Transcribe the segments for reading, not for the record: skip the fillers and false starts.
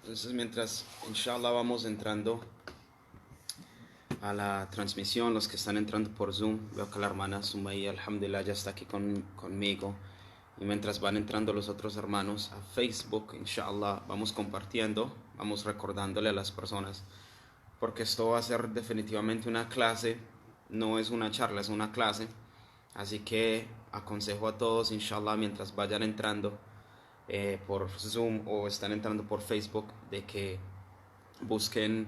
Entonces, mientras, inshallah, vamos entrando a la transmisión, los que están entrando por Zoom, veo que la hermana Sumaya, alhamdulillah, ya está aquí conmigo. Y mientras van entrando los otros hermanos a Facebook, inshallah, vamos compartiendo, vamos recordándole a las personas, porque esto va a ser definitivamente una clase, no es una charla, es una clase. Así que aconsejo a todos, inshallah, mientras vayan entrando por Zoom o están entrando por Facebook, de que busquen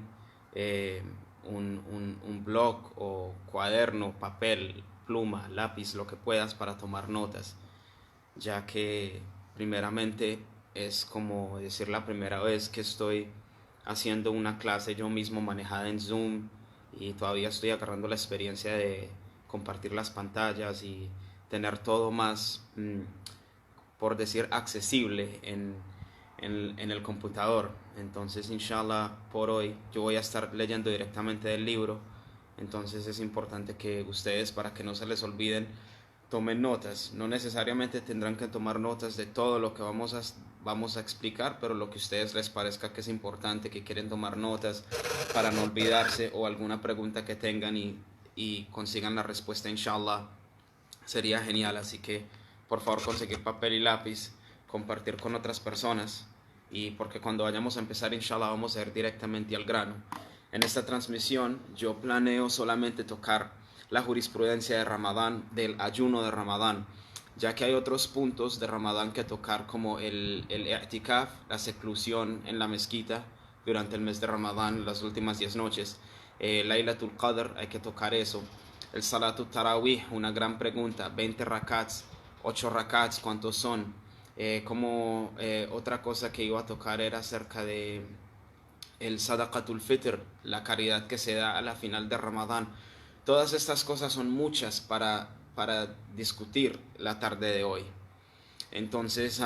un blog o cuaderno, papel, pluma, lápiz, lo que puedas para tomar notas, ya que primeramente es como decir la primera vez que estoy haciendo una clase yo mismo manejada en Zoom, y todavía estoy agarrando la experiencia de compartir las pantallas y tener todo más, por decir, accesible en el computador. Entonces, inshallah, por hoy yo voy a estar leyendo directamente del libro. Entonces es importante que ustedes, para que no se les olviden, tomen notas. No necesariamente tendrán que tomar notas de todo lo que vamos a explicar, pero lo que a ustedes les parezca que es importante, que quieren tomar notas para no olvidarse, o alguna pregunta que tengan y consigan la respuesta, inshallah, sería genial. Así que por favor, conseguir papel y lápiz, compartir con otras personas, y porque cuando vayamos a empezar, inshallah, vamos a ir directamente al grano. En esta transmisión yo planeo solamente tocar la jurisprudencia de Ramadán, del ayuno de Ramadán, ya que hay otros puntos de Ramadán que tocar, como el i'tikaf, la seclusión en la mezquita durante el mes de Ramadán, las últimas 10 noches. Laylatul Qadr, hay que tocar eso. El Salatul Tarawih, una gran pregunta, 20 rakats, 8 rakats, ¿cuántos son? Otra cosa que iba a tocar era acerca de el Sadaqatul Fitr, la caridad que se da a la final de Ramadán. Todas estas cosas son muchas para discutir la tarde de hoy. Entonces,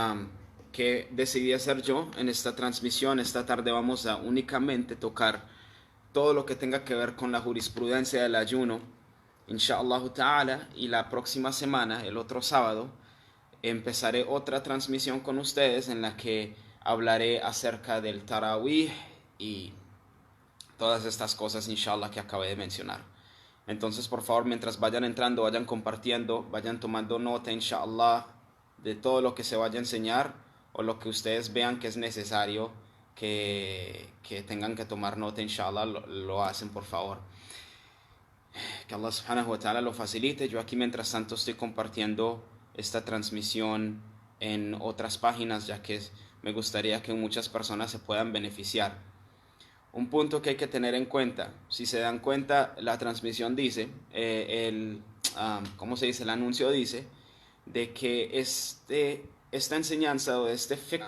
¿qué decidí hacer yo en esta transmisión? Esta tarde vamos a únicamente tocar todo lo que tenga que ver con la jurisprudencia del ayuno, inshallah ta'ala, y la próxima semana, el otro sábado, empezaré otra transmisión con ustedes en la que hablaré acerca del Tarawih y todas estas cosas, inshallah, que acabé de mencionar. Entonces, por favor, mientras vayan entrando, vayan compartiendo, vayan tomando nota, inshallah, de todo lo que se vaya a enseñar, o lo que ustedes vean que es necesario que tengan que tomar nota, inshallah, lo hacen, por favor. Que Allah subhanahu wa ta'ala lo facilite. Yo aquí, mientras tanto, estoy compartiendo esta transmisión en otras páginas, ya que me gustaría que muchas personas se puedan beneficiar. Un punto que hay que tener en cuenta: si se dan cuenta, la transmisión dice, ¿cómo se dice? El anuncio dice de que esta enseñanza, o este fiqh,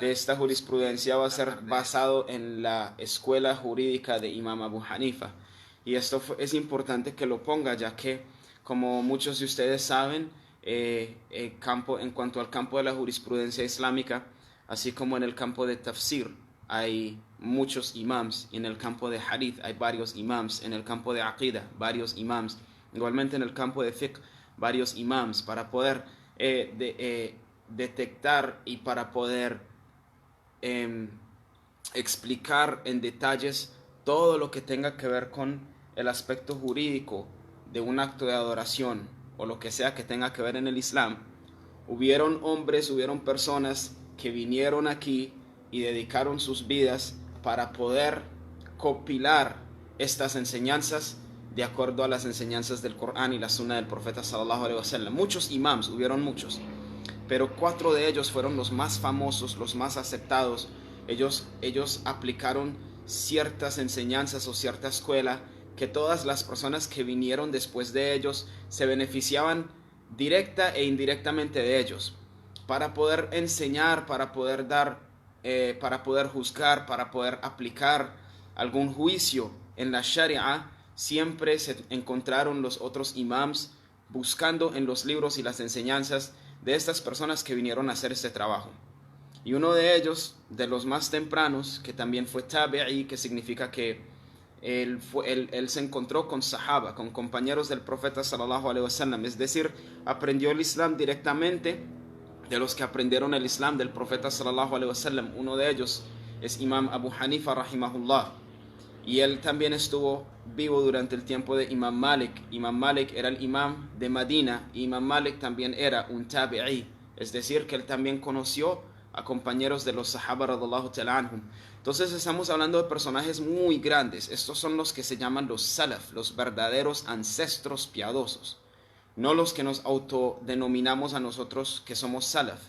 de esta jurisprudencia, va a ser basado en la escuela jurídica de Imam Abu Hanifa. Y esto es importante que lo ponga, ya que, como muchos de ustedes saben, en cuanto al campo de la jurisprudencia islámica, así como en el campo de tafsir, hay muchos imams, y en el campo de hadith hay varios imams, en el campo de aqida varios imams, igualmente en el campo de fiqh varios imams, para poder detectar y para poder explicar en detalles todo lo que tenga que ver con el aspecto jurídico de un acto de adoración, o lo que sea que tenga que ver en el Islam. Hubieron hombres, hubieron personas que vinieron aquí y dedicaron sus vidas para poder compilar estas enseñanzas de acuerdo a las enseñanzas del Corán y la Sunna del Profeta sallallahu alaihi wasallam. Muchos imams, hubieron muchos, pero 4 de ellos fueron los más famosos, los más aceptados. Ellos aplicaron ciertas enseñanzas o cierta escuela que todas las personas que vinieron después de ellos se beneficiaban directa e indirectamente de ellos, para poder enseñar, para poder dar, para poder juzgar, para poder aplicar algún juicio en la Sharia. Siempre se encontraron los otros imams buscando en los libros y las enseñanzas de estas personas que vinieron a hacer este trabajo. Y uno de ellos, de los más tempranos, que también fue tabi'i, que significa que él se encontró con sahaba, con compañeros del profeta sallallahu alaihi wasallam, es decir, aprendió el Islam directamente de los que aprendieron el Islam del profeta sallallahu alaihi wasallam. Uno de ellos es Imam Abu Hanifa rahimahullah, y él también estuvo vivo durante el tiempo de Imam Malik. Imam Malik era el imam de Medina, y Imam Malik también era un tabi'i, es decir, que él también conoció a compañeros de los sahaba radallahu ta'ala anhum. Entonces estamos hablando de personajes muy grandes. Estos son los que se llaman los salaf, los verdaderos ancestros piadosos, no los que nos autodenominamos a nosotros que somos salaf.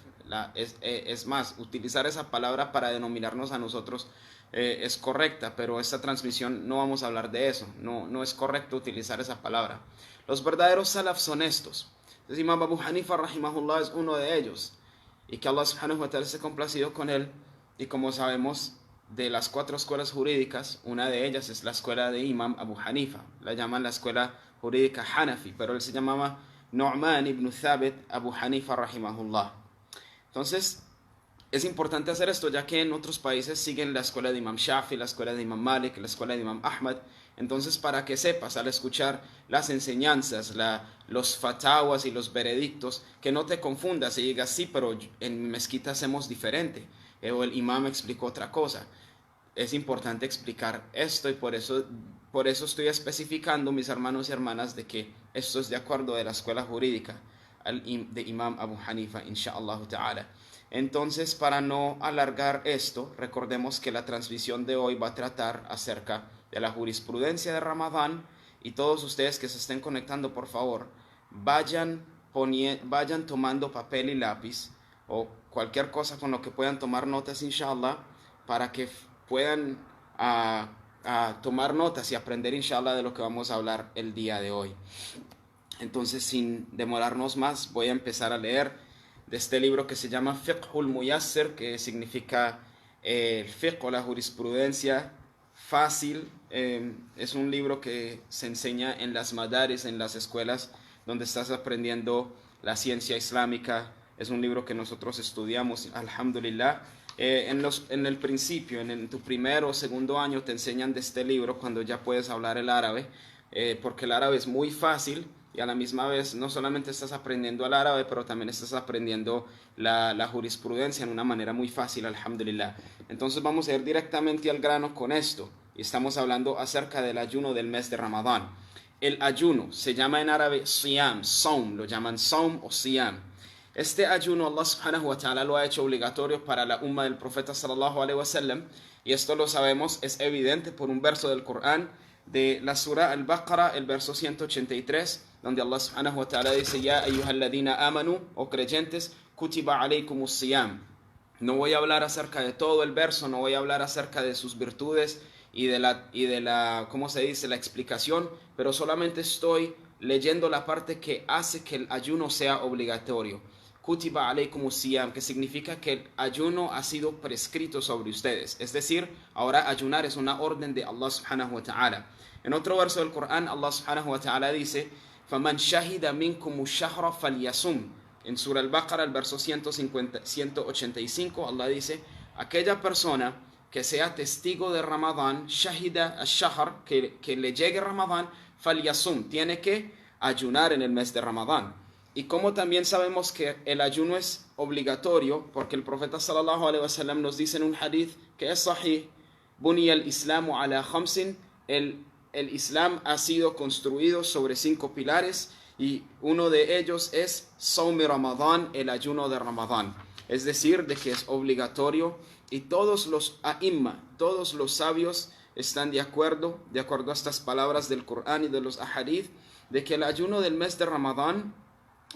Es más, utilizar esa palabra para denominarnos a nosotros es correcta, pero esta transmisión no vamos a hablar de eso. No es correcto utilizar esa palabra. Los verdaderos salaf son estos. Entonces Imam Abu Hanifa rahimahullah es uno de ellos, y que Allah subhanahu wa ta'ala se ha complacido con él. Y como sabemos, de las 4 escuelas jurídicas, una de ellas es la escuela de Imam Abu Hanifa, la llaman la escuela jurídica Hanafi, pero él se llamaba Nu'man ibn Thabit Abu Hanifa rahimahullah. Entonces es importante hacer esto, ya que en otros países siguen la escuela de Imam Shafi, la escuela de Imam Malik, la escuela de Imam Ahmad. Entonces, para que sepas al escuchar las enseñanzas, los fatawas y los veredictos, que no te confundas y digas, sí, pero en mezquita hacemos diferente, o el imam explicó otra cosa. Es importante explicar esto, y por eso estoy especificando, mis hermanos y hermanas, de que esto es de acuerdo de la escuela jurídica de Imam Abu Hanifa, inshallah ta'ala. Entonces, para no alargar esto, recordemos que la transmisión de hoy va a tratar acerca de la jurisprudencia de Ramadán, y todos ustedes que se estén conectando, por favor, vayan tomando papel y lápiz o cualquier cosa con lo que puedan tomar notas, inshallah, para que puedan tomar notas y aprender, inshallah, de lo que vamos a hablar el día de hoy. Entonces, sin demorarnos más, voy a empezar a leer de este libro que se llama Fiqhul Muyassir, que significa el fiqh o la jurisprudencia fácil. Es un libro que se enseña en las madaris, en las escuelas donde estás aprendiendo la ciencia islámica. Es un libro que nosotros estudiamos, alhamdulillah. En el principio, en tu primer o segundo año, te enseñan de este libro cuando ya puedes hablar el árabe, porque el árabe es muy fácil, y a la misma vez no solamente estás aprendiendo el árabe, pero también estás aprendiendo la jurisprudencia en una manera muy fácil, alhamdulillah. Entonces vamos a ir directamente al grano con esto, y estamos hablando acerca del ayuno del mes de Ramadán. El ayuno se llama en árabe siyam, saum, lo llaman saum o siyam. Este ayuno Allah subhanahu wa ta'ala lo ha hecho obligatorio para la umma del profeta sallallahu alaihi wasallam, y esto lo sabemos, es evidente por un verso del Corán de la surah Al-Baqarah, el verso 183, donde Allah subhanahu wa ta'ala dice: Ya ayyuhalladhina amanu, o creyentes, kutiba alaykumus siyam. No voy a hablar acerca de todo el verso, no voy a hablar acerca de sus virtudes y de la ¿cómo se dice?, la explicación, pero solamente estoy leyendo la parte que hace que el ayuno sea obligatorio. Kutiba alaykumus siyam, que significa que el ayuno ha sido prescrito sobre ustedes. Es decir, ahora ayunar es una orden de Allah subhanahu wa ta'ala. En otro verso del Corán, Allah subhanahu wa ta'ala dice: فَمَنْ شَهِدَ مِنْكُمُ الشَّهْرَ فَلْيَصُمْ. En Surah Al-Baqarah, el verso 185, Allah dice: aquella persona que sea testigo de Ramadán, shahida al-shahr, que le llegue Ramadán, falyasum, tiene que ayunar en el mes de Ramadán. Y como también sabemos que el ayuno es obligatorio, porque el profeta sallallahu alaihi wasallam nos dice en un hadith que es sahih: Buniya al-islamu ala khamsin, el Islam ha sido construido sobre 5 pilares, y uno de ellos es Sawmi Ramadán, el ayuno de Ramadán. Es decir, de que es obligatorio, y todos los a'imma, todos los sabios están de acuerdo a estas palabras del Corán y de los ahadith, de que el ayuno del mes de Ramadán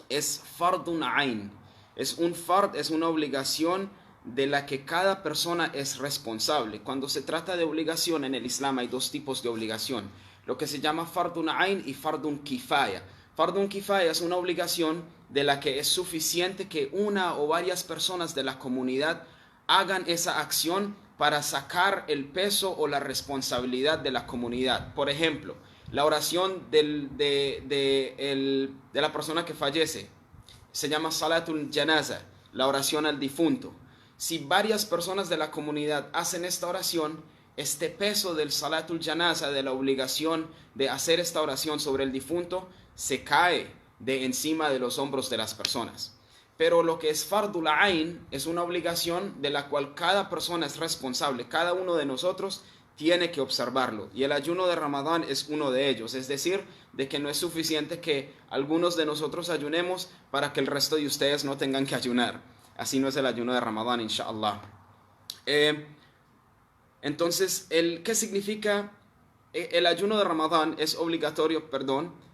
es fardun ain, es un fard, es una obligación de la que cada persona es responsable. Cuando se trata de obligación en el Islam hay 2 tipos de obligación, lo que se llama fardun ain y fardun kifaya. Fardun kifaya es una obligación de la que es suficiente que una o varias personas de la comunidad hagan esa acción para sacar el peso o la responsabilidad de la comunidad. Por ejemplo, la oración de la persona que fallece se llama Salatul Janaza, la oración al difunto. Si varias personas de la comunidad hacen esta oración, este peso del Salatul Janaza, de la obligación de hacer esta oración sobre el difunto, se cae de encima de los hombros de las personas. pero lo que es fardul ain es una obligación de la cual cada persona es responsable, cada uno de nosotros tiene que observarlo, y el ayuno de Ramadán es uno de ellos, es decir, de que no es suficiente que algunos de nosotros ayunemos para que el resto de ustedes no tengan que ayunar. Así no es el ayuno de Ramadán, inshallah. Entonces, ¿qué significa? El ayuno de Ramadán es obligatorio,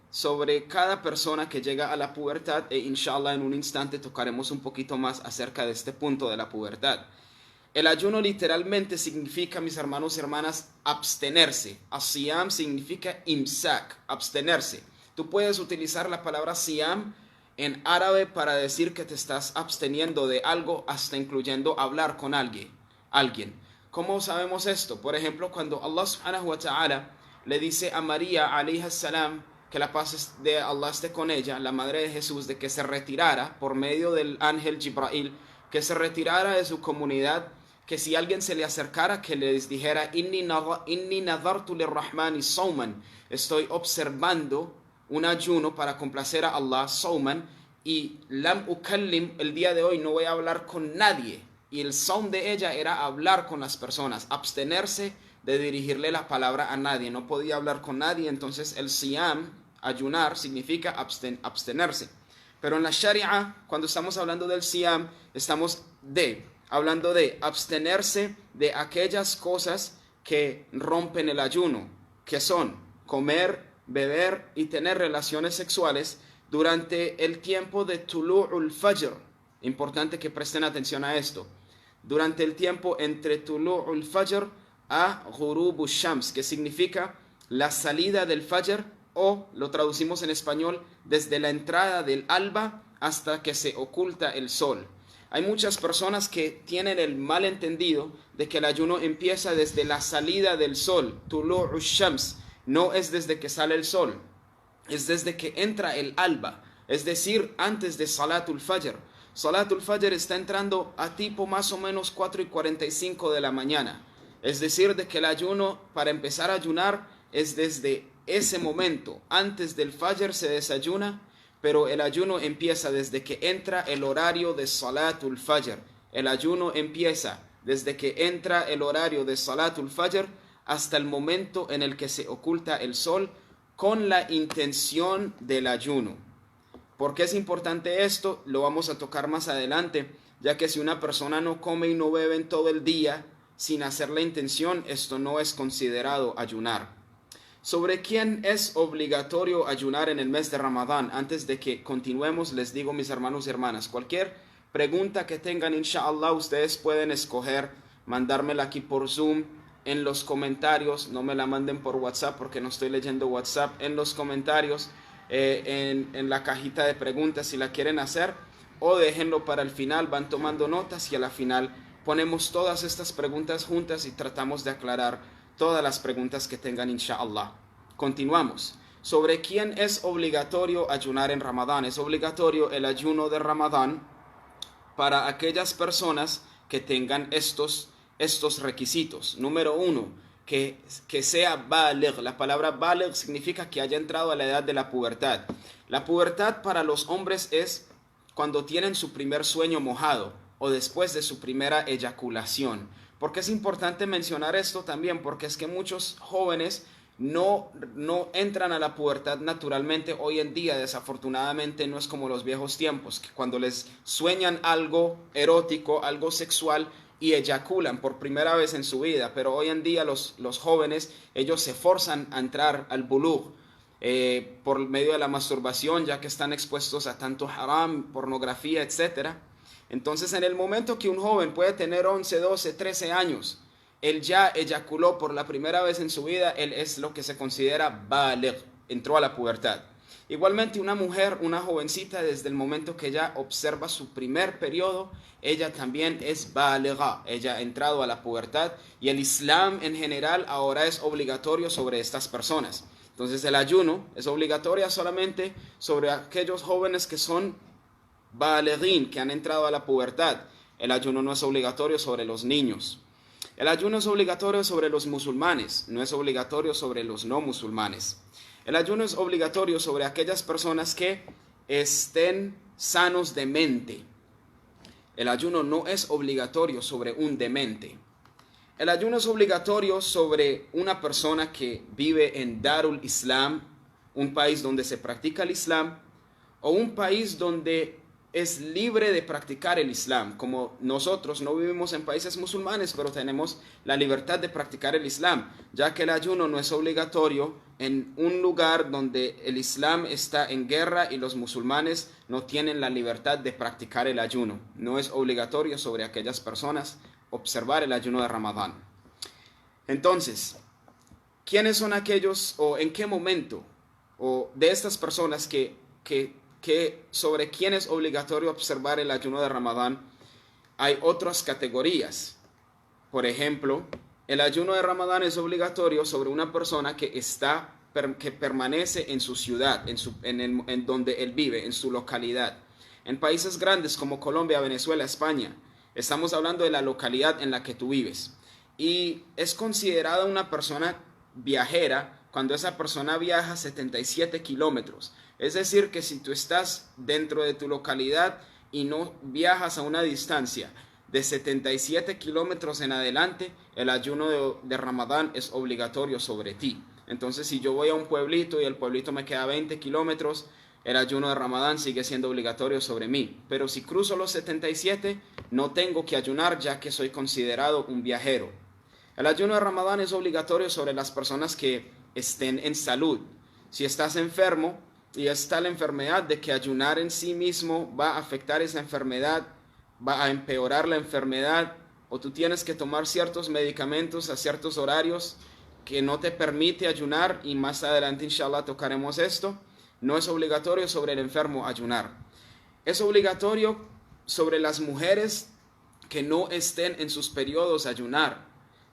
sobre cada persona que llega a la pubertad, e inshallah en un instante tocaremos un poquito más acerca de este punto de la pubertad. El ayuno literalmente significa, mis hermanos y hermanas, abstenerse. As-siyam significa imsak, abstenerse. Tú puedes utilizar la palabra siyam en árabe para decir que te estás absteniendo de algo, hasta incluyendo hablar con alguien. ¿Cómo sabemos esto? Por ejemplo, cuando Allah subhanahu wa ta'ala le dice a María alayhi salam, que la paz de Allah esté con ella, la madre de Jesús, de que se retirara por medio del ángel Jibrail, que se retirara de su comunidad, que si alguien se le acercara, que les dijera: inni nadartu lirrahmani sawman, estoy observando un ayuno para complacer a Allah, sawman, y lam ukallim, el día de hoy no voy a hablar con nadie. Y el sawm de ella era hablar con las personas, abstenerse de dirigirle la palabra a nadie, no podía hablar con nadie. Entonces el siyam, ayunar, significa abstenerse. Pero en la sharia, cuando estamos hablando del siyam, estamos hablando de abstenerse de aquellas cosas que rompen el ayuno, que son comer, beber y tener relaciones sexuales durante el tiempo de tulu'ul fajr. Importante que presten atención a esto. Durante el tiempo entre tulu'ul fajr a ghurubu shams, que significa la salida del fajr, o lo traducimos en español, desde la entrada del alba hasta que se oculta el sol. Hay muchas personas que tienen el malentendido de que el ayuno empieza desde la salida del sol, tulu'u shams. No es desde que sale el sol, es desde que entra el alba, es decir, antes de Salatul Fajr. Salatul Fajr está entrando a tipo más o menos 4:45 de la mañana. Es decir, de que el ayuno, para empezar a ayunar, es desde ese momento. Antes del Fajr se desayuna, pero el ayuno empieza desde que entra el horario de Salatul Fajr. El ayuno empieza desde que entra el horario de Salatul Fajr hasta el momento en el que se oculta el sol, con la intención del ayuno. ¿Por qué es importante esto? Lo vamos a tocar más adelante, ya que si una persona no come y no bebe en todo el día sin hacer la intención, esto no es considerado ayunar. ¿Sobre quién es obligatorio ayunar en el mes de Ramadán? Antes de que continuemos, les digo, mis hermanos y hermanas, cualquier pregunta que tengan, inshallah, ustedes pueden escoger mandármela aquí por Zoom, en los comentarios. No me la manden por WhatsApp porque no estoy leyendo WhatsApp. En los comentarios, en la cajita de preguntas, si la quieren hacer, o déjenlo para el final, van tomando notas y a la final ponemos todas estas preguntas juntas y tratamos de aclarar todas las preguntas que tengan, inshallah. Continuamos. ¿Sobre quién es obligatorio ayunar en Ramadán? Es obligatorio el ayuno de Ramadán para aquellas personas que tengan estos requisitos. Número 1, que sea baligh. La palabra baligh significa que haya entrado a la edad de la pubertad. La pubertad para los hombres es cuando tienen su primer sueño mojado o después de su primera eyaculación. ¿Por qué es importante mencionar esto también? Porque es que muchos jóvenes no entran a la pubertad naturalmente. Hoy en día, desafortunadamente, no es como los viejos tiempos, que cuando les sueñan algo erótico, algo sexual, y eyaculan por primera vez en su vida. Pero hoy en día los jóvenes, ellos se forzan a entrar al bulugh por medio de la masturbación, ya que están expuestos a tanto haram, pornografía, etc. Entonces, en el momento que un joven puede tener 11, 12, 13 años, él ya eyaculó por la primera vez en su vida, él es lo que se considera baligh, entró a la pubertad. Igualmente, una mujer, una jovencita, desde el momento que ella observa su primer periodo, ella también es baligha, ella ha entrado a la pubertad, y el Islam en general ahora es obligatorio sobre estas personas. Entonces el ayuno es obligatorio solamente sobre aquellos jóvenes que son balighin, que han entrado a la pubertad. El ayuno no es obligatorio sobre los niños. El ayuno es obligatorio sobre los musulmanes, no es obligatorio sobre los no musulmanes. El ayuno es obligatorio sobre aquellas personas que estén sanos de mente. El ayuno no es obligatorio sobre un demente. El ayuno es obligatorio sobre una persona que vive en Darul Islam, un país donde se practica el Islam, o un país donde es libre de practicar el Islam. Como nosotros no vivimos en países musulmanes, pero tenemos la libertad de practicar el Islam, ya que el ayuno no es obligatorio en un lugar donde el Islam está en guerra y los musulmanes no tienen la libertad de practicar el ayuno. No es obligatorio sobre aquellas personas observar el ayuno de Ramadán. Entonces, ¿quiénes son aquellos o en qué momento o de estas personas que sobre quién es obligatorio observar el ayuno de Ramadán? Hay otras categorías. Por ejemplo, el ayuno de Ramadán es obligatorio sobre una persona que permanece en su ciudad, en donde él vive, en su localidad. En países grandes como Colombia, Venezuela, España, estamos hablando de la localidad en la que tú vives. Y es considerada una persona viajera cuando esa persona viaja 77 kilómetros. Es decir, que si tú estás dentro de tu localidad y no viajas a una distancia de 77 kilómetros en adelante, el ayuno de Ramadán es obligatorio sobre ti. Entonces, si yo voy a un pueblito y el pueblito me queda 20 kilómetros, el ayuno de Ramadán sigue siendo obligatorio sobre mí. Pero si cruzo los 77, no tengo que ayunar, ya que soy considerado un viajero. El ayuno de Ramadán es obligatorio sobre las personas que estén en salud. Si estás enfermo y está la enfermedad de que ayunar en sí mismo va a afectar esa enfermedad, va a empeorar la enfermedad, o tú tienes que tomar ciertos medicamentos a ciertos horarios que no te permite ayunar, y más adelante inshallah tocaremos esto, no es obligatorio sobre el enfermo ayunar. Es obligatorio sobre las mujeres que no estén en sus periodos ayunar,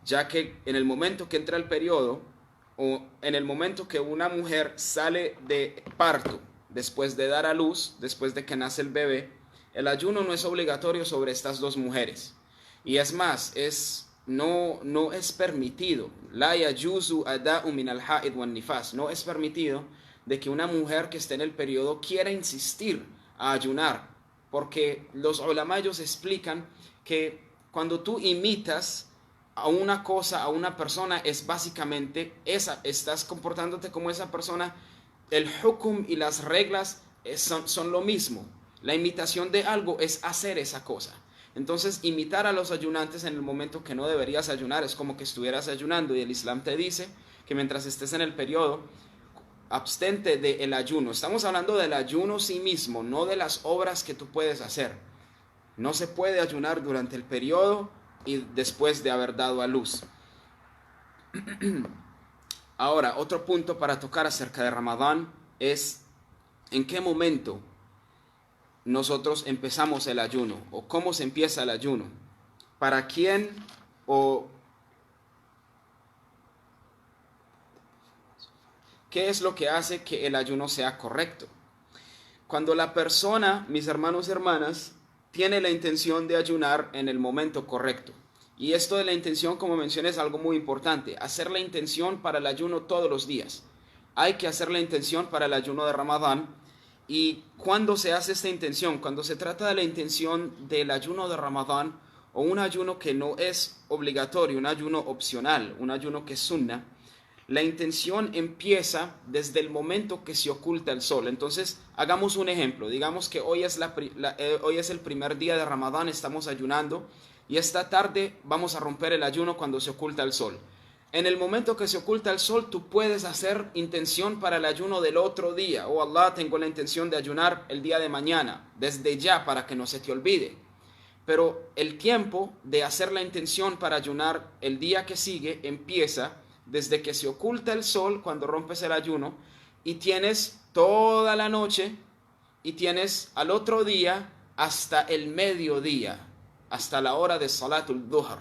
ya que en el momento que entra el periodo o en el momento que una mujer sale de parto, después de dar a luz, después de que nace el bebé, el ayuno no es obligatorio sobre estas dos mujeres. Y es más, no es permitido, la yajuzu ada'u min al-ha'id wan nifas, no es permitido de que una mujer que esté en el periodo quiera insistir a ayunar, porque los ulamayos explican que cuando tú imitas a una cosa, a una persona, es básicamente estás comportándote como esa persona. El hukum y las reglas son lo mismo. La imitación de algo es hacer esa cosa. Entonces, imitar a los ayunantes en el momento que no deberías ayunar es como que estuvieras ayunando, y el Islam te dice que mientras estés en el periodo, abstente del ayuno. Estamos hablando del ayuno sí mismo, no de las obras que tú puedes hacer. No se puede ayunar durante el periodo y después de haber dado a luz. Ahora, otro punto para tocar acerca de Ramadán es en qué momento nosotros empezamos el ayuno, o cómo se empieza el ayuno, para quién o qué es lo que hace que el ayuno sea correcto. Cuando la persona, mis hermanos y hermanas, tiene la intención de ayunar en el momento correcto. Y esto de la intención, como mencioné, es algo muy importante. Hacer la intención para el ayuno todos los días. Hay que hacer la intención para el ayuno de Ramadán. Y cuando se hace esta intención, cuando se trata de la intención del ayuno de Ramadán, o un ayuno que no es obligatorio, un ayuno opcional, un ayuno que es sunna, la intención empieza desde el momento que se oculta el sol. Entonces, hagamos un ejemplo. Digamos que hoy es el primer día de Ramadán, estamos ayunando, y esta tarde vamos a romper el ayuno cuando se oculta el sol. En el momento que se oculta el sol, tú puedes hacer intención para el ayuno del otro día. Oh Allah, tengo la intención de ayunar el día de mañana, desde ya, para que no se te olvide. Pero el tiempo de hacer la intención para ayunar el día que sigue empieza desde que se oculta el sol, cuando rompes el ayuno, y tienes toda la noche, y tienes al otro día hasta el mediodía, hasta la hora de Salatul Duhr.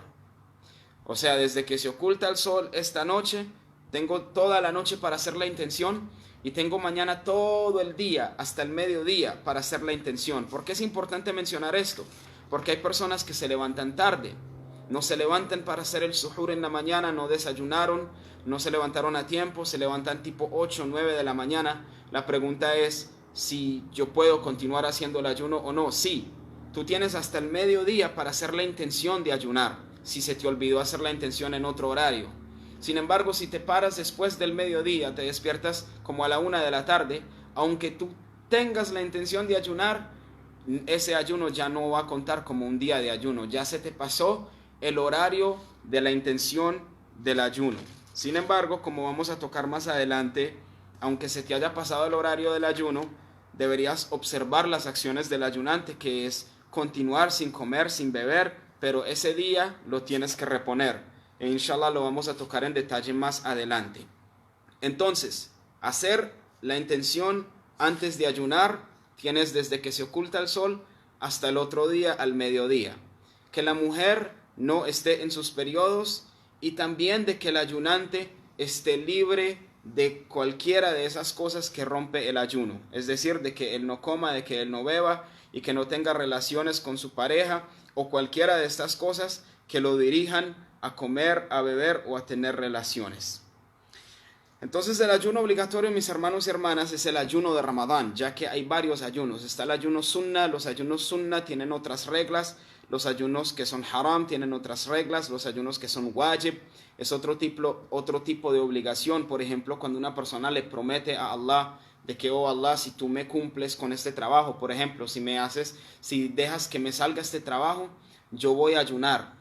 O sea, desde que se oculta el sol esta noche, tengo toda la noche para hacer la intención, y tengo mañana todo el día hasta el mediodía para hacer la intención. ¿Por qué es importante mencionar esto? Porque hay personas que se levantan tarde, no se levantan para hacer el suhur en la mañana, no desayunaron, no se levantaron a tiempo, se levantan tipo 8 o 9 de la mañana. La pregunta es si yo puedo continuar haciendo el ayuno o no. Sí, tú tienes hasta el mediodía para hacer la intención de ayunar, si se te olvidó hacer la intención en otro horario. Sin embargo, si te paras después del mediodía, te despiertas como a la 1 de la tarde, aunque tú tengas la intención de ayunar, ese ayuno ya no va a contar como un día de ayuno, ya se te pasó el horario de la intención del ayuno. Sin embargo, como vamos a tocar más adelante, aunque se te haya pasado el horario del ayuno, deberías observar las acciones del ayunante, que es continuar sin comer, sin beber, pero ese día lo tienes que reponer. E inshallah lo vamos a tocar en detalle más adelante. Entonces, hacer la intención antes de ayunar, tienes desde que se oculta el sol hasta el otro día al mediodía. Que la mujer no esté en sus periodos y también de que el ayunante esté libre de cualquiera de esas cosas que rompe el ayuno. Es decir, de que él no coma, de que él no beba y que no tenga relaciones con su pareja o cualquiera de estas cosas que lo dirijan a comer, a beber o a tener relaciones. Entonces el ayuno obligatorio, mis hermanos y hermanas, es el ayuno de Ramadán, ya que hay varios ayunos. Está el ayuno sunna, los ayunos sunna tienen otras reglas, los ayunos que son haram tienen otras reglas, los ayunos que son wajib es otro tipo de obligación. Por ejemplo, cuando una persona le promete a Allah de que, oh Allah, si tú me cumples con este trabajo, por ejemplo, si dejas que me salga este trabajo, yo voy a ayunar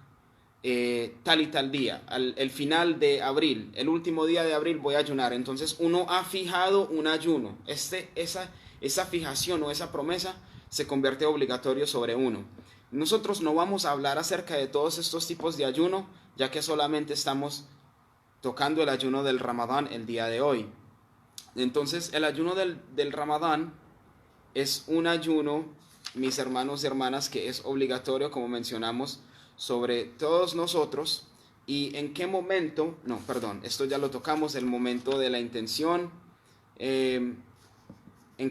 tal y tal día, el final de abril, el último día de abril voy a ayunar. Entonces uno ha fijado un ayuno, esa fijación o esa promesa se convierte obligatorio sobre uno. Nosotros no vamos a hablar acerca de todos estos tipos de ayuno, ya que solamente estamos tocando el ayuno del Ramadán el día de hoy. Entonces el ayuno del Ramadán es un ayuno, mis hermanos y hermanas, que es obligatorio, como mencionamos, sobre todos nosotros. Y en qué momento, esto ya lo tocamos, el momento de la intención. En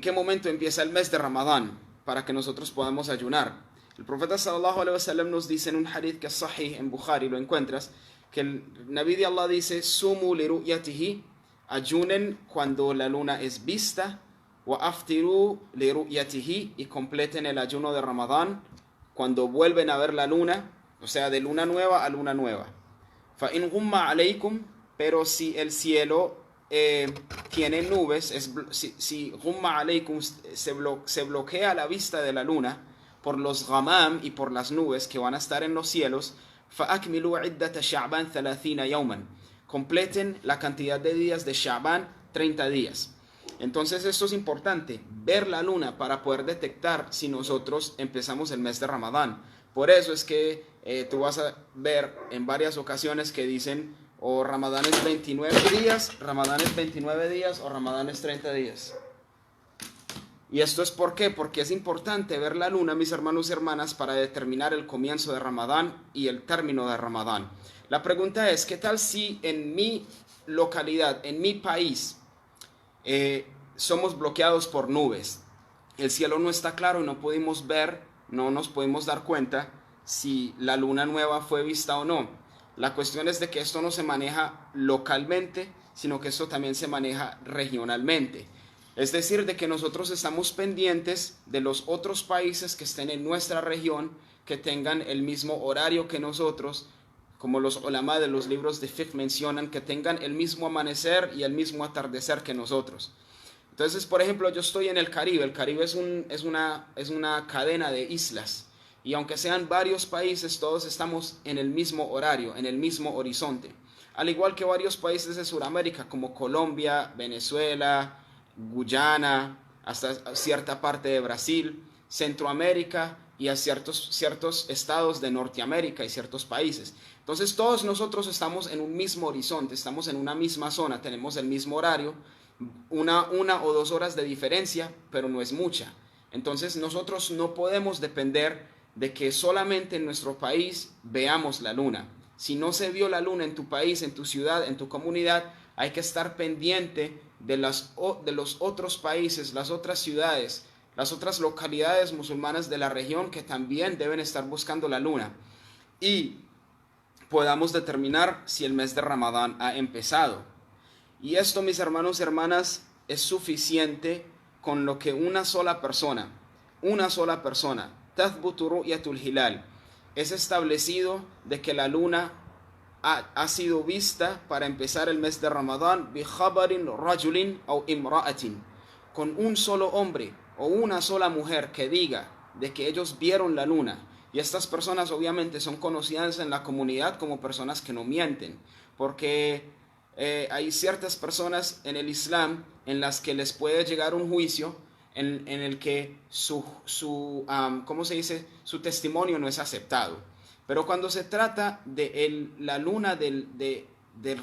qué momento empieza el mes de Ramadán para que nosotros podamos ayunar. El profeta sallallahu alaihi wasallam nos dice en un hadith que es sahih, en Bukhari lo encuentras, que el Nabi de Allah dice: sumu li ru'yatihi, ayunen cuando la luna es vista, wa aftiru li ru'yatihi, y completen el ayuno de Ramadán cuando vuelven a ver la luna, o sea, de luna nueva a luna nueva. Fa in ghumma alaykum, pero si el cielo tiene nubes, si ghumma alaykum se bloquea la vista de la luna por los ghamam y por las nubes que van a estar en los cielos, fa akmilu iddata sha'ban 30 yawman, completen la cantidad de días de Sha'ban, 30 días. Entonces esto es importante, ver la luna para poder detectar si nosotros empezamos el mes de Ramadán. Por eso es que tú vas a ver en varias ocasiones que dicen o Ramadán es 29 días, Ramadán es 29 días o Ramadán es 30 días. Y esto es ¿por qué? Porque es importante ver la luna, mis hermanos y hermanas, para determinar el comienzo de Ramadán y el término de Ramadán. La pregunta es, ¿qué tal si en mi localidad, en mi país, somos bloqueados por nubes? El cielo no está claro y no pudimos ver, no nos podemos dar cuenta si la luna nueva fue vista o no. La cuestión es de que esto no se maneja localmente, sino que esto también se maneja regionalmente. Es decir, de que nosotros estamos pendientes de los otros países que estén en nuestra región, que tengan el mismo horario que nosotros, como los ulama de los libros de fiqh mencionan, que tengan el mismo amanecer y el mismo atardecer que nosotros. Entonces, por ejemplo, yo estoy en el Caribe. El Caribe es una cadena de islas. Y aunque sean varios países, todos estamos en el mismo horario, en el mismo horizonte. Al igual que varios países de Sudamérica, como Colombia, Venezuela, Guyana, hasta cierta parte de Brasil, Centroamérica y a ciertos estados de Norteamérica y ciertos países. Entonces todos nosotros estamos en un mismo horizonte, estamos en una misma zona, tenemos el mismo horario, una o 2 horas de diferencia, pero no es mucha. Entonces nosotros no podemos depender de que solamente en nuestro país veamos la luna. Si no se vio la luna en tu país, en tu ciudad, en tu comunidad, hay que estar pendiente de los otros países, las otras ciudades, las otras localidades musulmanas de la región que también deben estar buscando la luna. Y podamos determinar si el mes de Ramadán ha empezado. Y esto, mis hermanos y hermanas, es suficiente con lo que una sola persona tathbutu ru'yatul hilal. Es establecido de que la luna ha sido vista para empezar el mes de Ramadán bi khabarin rajulin o imra'atin, con un solo hombre o una sola mujer que diga de que ellos vieron la luna. Y estas personas obviamente son conocidas en la comunidad como personas que no mienten, porque hay ciertas personas en el Islam en las que les puede llegar un juicio en el que ¿cómo se dice? Su testimonio no es aceptado. Pero cuando se trata de la luna del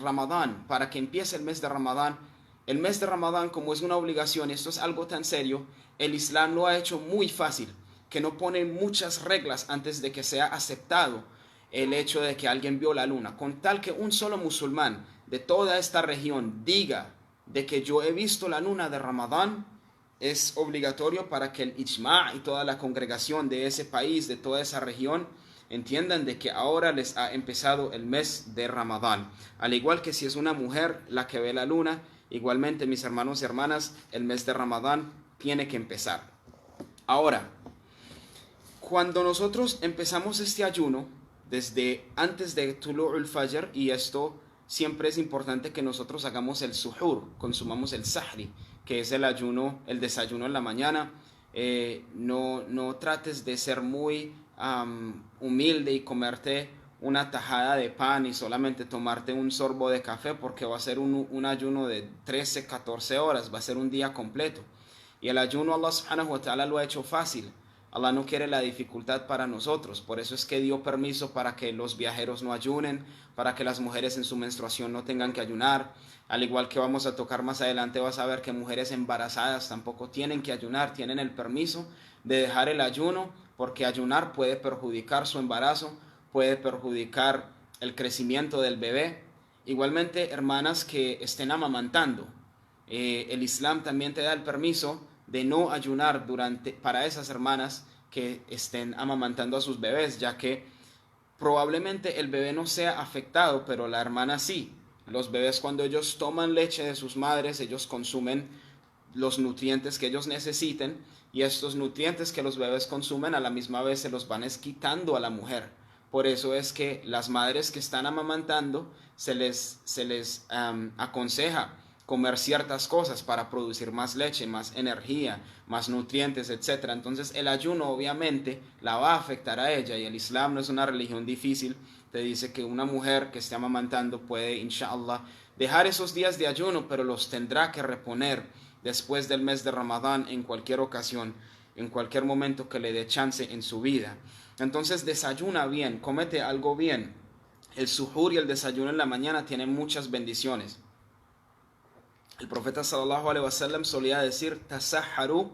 Ramadán, para que empiece el mes de Ramadán como es una obligación, esto es algo tan serio, el Islam lo ha hecho muy fácil, que no pone muchas reglas antes de que sea aceptado el hecho de que alguien vio la luna. Con tal que un solo musulmán de toda esta región diga de que yo he visto la luna de Ramadán, es obligatorio para que el ijma' y toda la congregación de ese país, de toda esa región, entiendan de que ahora les ha empezado el mes de Ramadán. Al igual que si es una mujer la que ve la luna, igualmente, mis hermanos y hermanas, el mes de Ramadán tiene que empezar. Ahora, cuando nosotros empezamos este ayuno, desde antes de Tulu'ul Fajr, y esto siempre es importante que nosotros hagamos el suhur, consumamos el sahri, que es el ayuno, el desayuno en la mañana. No trates de ser muy humilde y comerte una tajada de pan y solamente tomarte un sorbo de café, porque va a ser un ayuno de 13, 14 horas, va a ser un día completo. Y el ayuno Allah subhanahu wa ta'ala lo ha hecho fácil. Allah no quiere la dificultad para nosotros, por eso es que dio permiso para que los viajeros no ayunen, para que las mujeres en su menstruación no tengan que ayunar. Al igual que vamos a tocar más adelante, vas a ver que mujeres embarazadas tampoco tienen que ayunar, tienen el permiso de dejar el ayuno, porque ayunar puede perjudicar su embarazo, puede perjudicar el crecimiento del bebé. Igualmente, hermanas que estén amamantando, el Islam también te da el permiso de no ayunar para esas hermanas que estén amamantando a sus bebés, ya que probablemente el bebé no sea afectado, pero la hermana sí. Los bebés, cuando ellos toman leche de sus madres, ellos consumen los nutrientes que ellos necesiten, y estos nutrientes que los bebés consumen a la misma vez se los van quitando a la mujer. Por eso es que las madres que están amamantando se les aconseja comer ciertas cosas para producir más leche, más energía, más nutrientes, etc. Entonces el ayuno obviamente la va a afectar a ella, y el Islam no es una religión difícil. Te dice que una mujer que esté amamantando puede, inshallah, dejar esos días de ayuno, pero los tendrá que reponer después del mes de Ramadán en cualquier ocasión, en cualquier momento que le dé chance en su vida. Entonces desayuna bien, cómete algo bien. El suhur y el desayuno en la mañana tienen muchas bendiciones. El profeta sallallahu alaihi wasallam solía decir: tasahharu,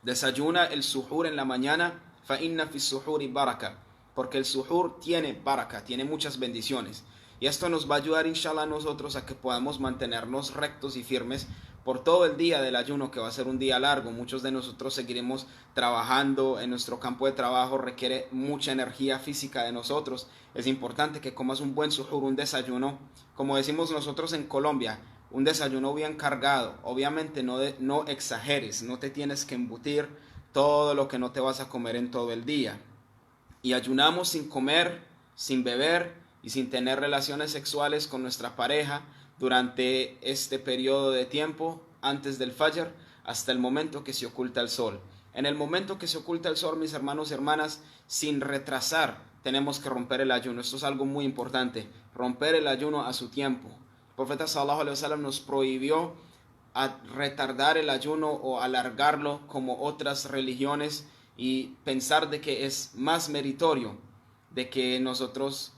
desayuna el suhur en la mañana, fa inna fi suhuri baraka, porque el suhur tiene baraka, tiene muchas bendiciones. Y esto nos va a ayudar, inshallah, a nosotros a que podamos mantenernos rectos y firmes por todo el día del ayuno, que va a ser un día largo. Muchos de nosotros seguiremos trabajando en nuestro campo de trabajo, requiere mucha energía física de nosotros. Es importante que comas un buen suhur, un desayuno, como decimos nosotros en Colombia, un desayuno bien cargado. Obviamente no exageres, no te tienes que embutir todo lo que no te vas a comer en todo el día. Y ayunamos sin comer, sin beber y sin tener relaciones sexuales con nuestra pareja durante este periodo de tiempo, antes del Fajr hasta el momento que se oculta el sol. En el momento que se oculta el sol, mis hermanos y hermanas, sin retrasar, tenemos que romper el ayuno. Esto es algo muy importante, romper el ayuno a su tiempo. El profeta sallallahu alaihi wasallam nos prohibió a retardar el ayuno o alargarlo como otras religiones, y pensar de que es más meritorio de que nosotros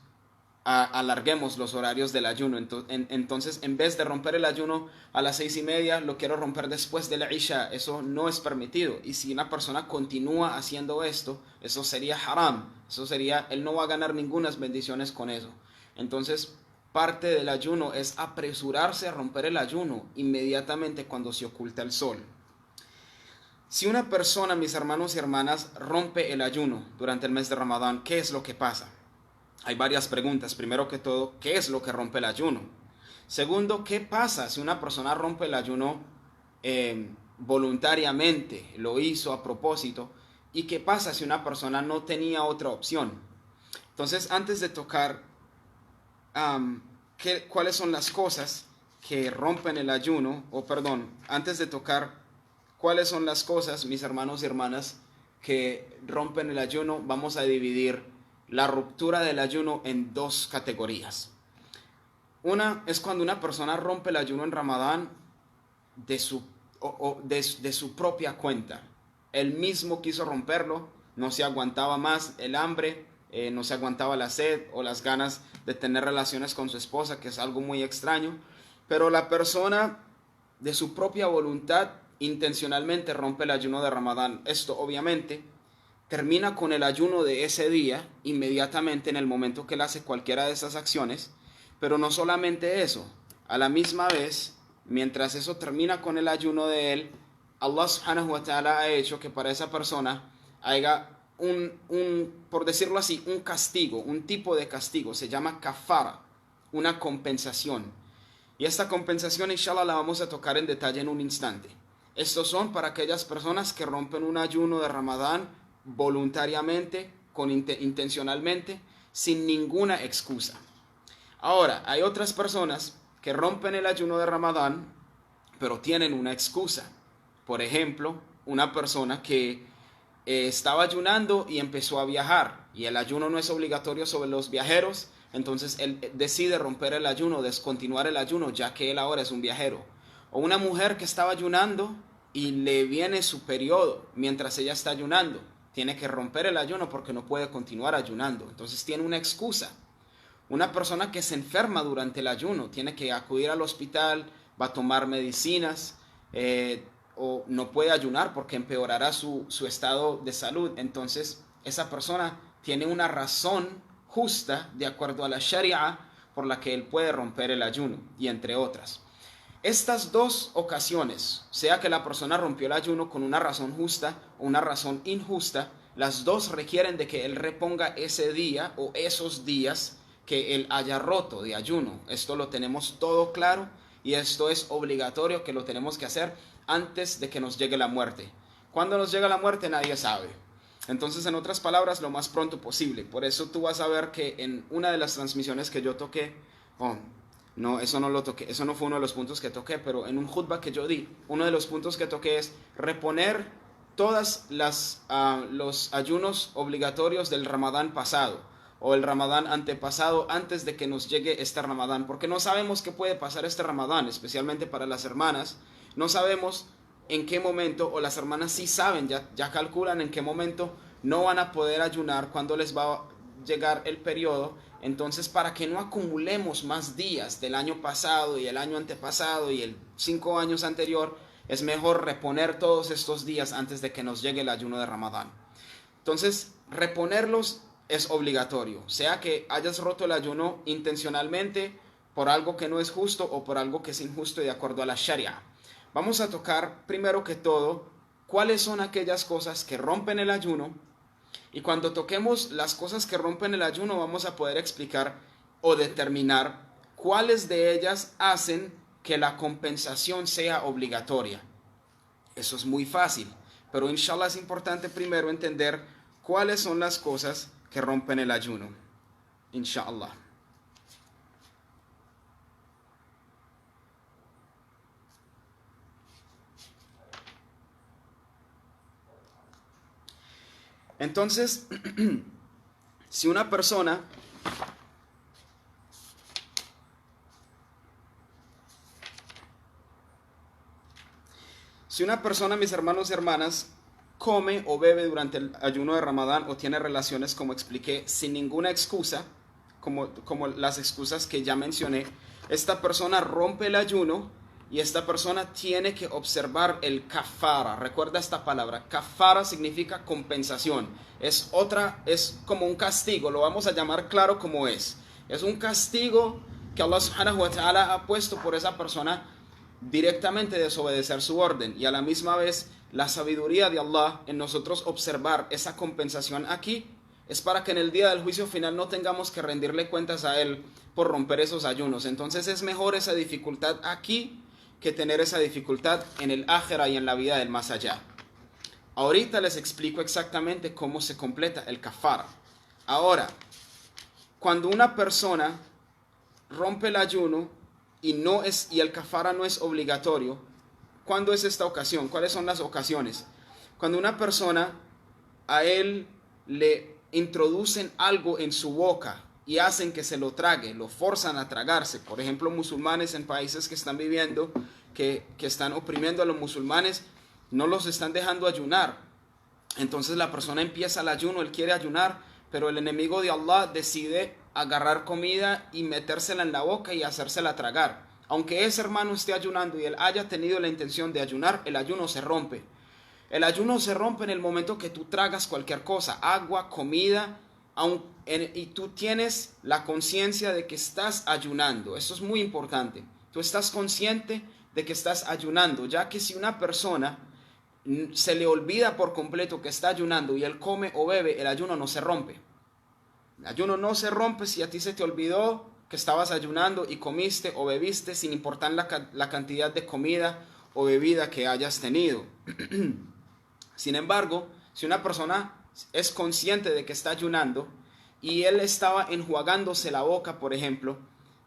alarguemos los horarios del ayuno. Entonces, en vez de romper el ayuno a las 6:30, lo quiero romper después de la Isha. Eso no es permitido. Y si una persona continúa haciendo esto, eso sería haram. Él no va a ganar ninguna bendiciones con eso. Entonces, parte del ayuno es apresurarse a romper el ayuno inmediatamente cuando se oculta el sol. Si una persona, mis hermanos y hermanas, rompe el ayuno durante el mes de Ramadán, ¿qué es lo que pasa? Hay varias preguntas. Primero que todo, ¿qué es lo que rompe el ayuno? Segundo, ¿qué pasa si una persona rompe el ayuno voluntariamente, lo hizo a propósito? ¿Y qué pasa si una persona no tenía otra opción? Entonces, antes de tocar cuáles son las cosas que rompen el ayuno, antes de tocar cuáles son las cosas, mis hermanos y hermanas, que rompen el ayuno, vamos a dividir la ruptura del ayuno en dos categorías. Una es cuando una persona rompe el ayuno en Ramadán de su propia cuenta. Él mismo quiso romperlo, no se aguantaba más el hambre, no se aguantaba la sed o las ganas de tener relaciones con su esposa, que es algo muy extraño, pero la persona de su propia voluntad intencionalmente rompe el ayuno de Ramadán. Esto obviamente termina con el ayuno de ese día inmediatamente en el momento que él hace cualquiera de esas acciones, pero no solamente eso, a la misma vez, mientras eso termina con el ayuno de él, Allah subhanahu wa ta'ala ha hecho que para esa persona haya por decirlo así, un castigo, un tipo de castigo, se llama kafara, una compensación. Y esta compensación, inshallah, la vamos a tocar en detalle en un instante. Estos son para aquellas personas que rompen un ayuno de Ramadán voluntariamente, intencionalmente, sin ninguna excusa. Ahora, hay otras personas que rompen el ayuno de Ramadán, pero tienen una excusa. Por ejemplo, una persona que estaba ayunando y empezó a viajar, y el ayuno no es obligatorio sobre los viajeros, entonces él decide romper el ayuno, descontinuar el ayuno, ya que él ahora es un viajero. O una mujer que estaba ayunando y le viene su periodo mientras ella está ayunando, tiene que romper el ayuno porque no puede continuar ayunando, entonces tiene una excusa. Una persona que se enferma durante el ayuno, tiene que acudir al hospital, va a tomar medicinas, o no puede ayunar porque empeorará su estado de salud. Entonces esa persona tiene una razón justa de acuerdo a la Sharia por la que él puede romper el ayuno, y entre otras. Estas dos ocasiones, sea que la persona rompió el ayuno con una razón justa o una razón injusta, las dos requieren de que él reponga ese día o esos días que él haya roto de ayuno. Esto lo tenemos todo claro y esto es obligatorio que lo tenemos que hacer antes de que nos llegue la muerte. Cuando nos llega la muerte nadie sabe. Entonces, en otras palabras, lo más pronto posible. Por eso tú vas a ver que en una de las transmisiones que yo toqué, no, eso no lo toqué, eso no fue uno de los puntos que toqué, pero en un khutbah que yo di, uno de los puntos que toqué es reponer todas los ayunos obligatorios del Ramadán pasado o el Ramadán antepasado antes de que nos llegue este Ramadán, porque no sabemos qué puede pasar este Ramadán, especialmente para las hermanas. No sabemos en qué momento, o las hermanas sí saben, ya calculan en qué momento no van a poder ayunar, cuando les va a llegar el periodo. Entonces, para que no acumulemos más días del año pasado y el año antepasado y el 5 años anterior, es mejor reponer todos estos días antes de que nos llegue el ayuno de Ramadán. Entonces, reponerlos es obligatorio, sea que hayas roto el ayuno intencionalmente por algo que no es justo o por algo que es injusto de acuerdo a la Sharia. Vamos a tocar primero que todo cuáles son aquellas cosas que rompen el ayuno, y cuando toquemos las cosas que rompen el ayuno vamos a poder explicar o determinar cuáles de ellas hacen que la compensación sea obligatoria. Eso es muy fácil, pero inshallah es importante primero entender cuáles son las cosas que rompen el ayuno, inshallah. Entonces, si una persona mis hermanos y hermanas, come o bebe durante el ayuno de Ramadán o tiene relaciones, como expliqué, sin ninguna excusa, como las excusas que ya mencioné, esta persona rompe el ayuno y esta persona tiene que observar el kafara. Recuerda esta palabra, kafara significa compensación, es como un castigo, lo vamos a llamar claro como es un castigo que Allah subhanahu wa ta'ala ha puesto por esa persona directamente desobedecer su orden, y a la misma vez la sabiduría de Allah en nosotros observar esa compensación aquí es para que en el día del juicio final no tengamos que rendirle cuentas a Él por romper esos ayunos. Entonces es mejor esa dificultad aquí que tener esa dificultad en el ájera y en la vida del más allá. Ahorita les explico exactamente cómo se completa el kafara. Ahora, cuando una persona rompe el ayuno y el kafara no es obligatorio, ¿cuándo es esta ocasión? ¿Cuáles son las ocasiones? Cuando una persona, a él le introducen algo en su boca y hacen que se lo trague, lo forzan a tragarse. Por ejemplo, musulmanes en países que están viviendo, que están oprimiendo a los musulmanes, no los están dejando ayunar. Entonces la persona empieza el ayuno, él quiere ayunar, pero el enemigo de Allah decide agarrar comida y metérsela en la boca y hacérsela tragar. Aunque ese hermano esté ayunando y él haya tenido la intención de ayunar, el ayuno se rompe. El ayuno se rompe en el momento que tú tragas cualquier cosa, agua, comida, y tú tienes la conciencia de que estás ayunando. Eso es muy importante. Tú estás consciente de que estás ayunando, ya que si una persona se le olvida por completo que está ayunando y él come o bebe, el ayuno no se rompe. El ayuno no se rompe si a ti se te olvidó que estabas ayunando y comiste o bebiste, sin importar la cantidad de comida o bebida que hayas tenido. Sin embargo, si una persona es consciente de que está ayunando y él estaba enjuagándose la boca, por ejemplo,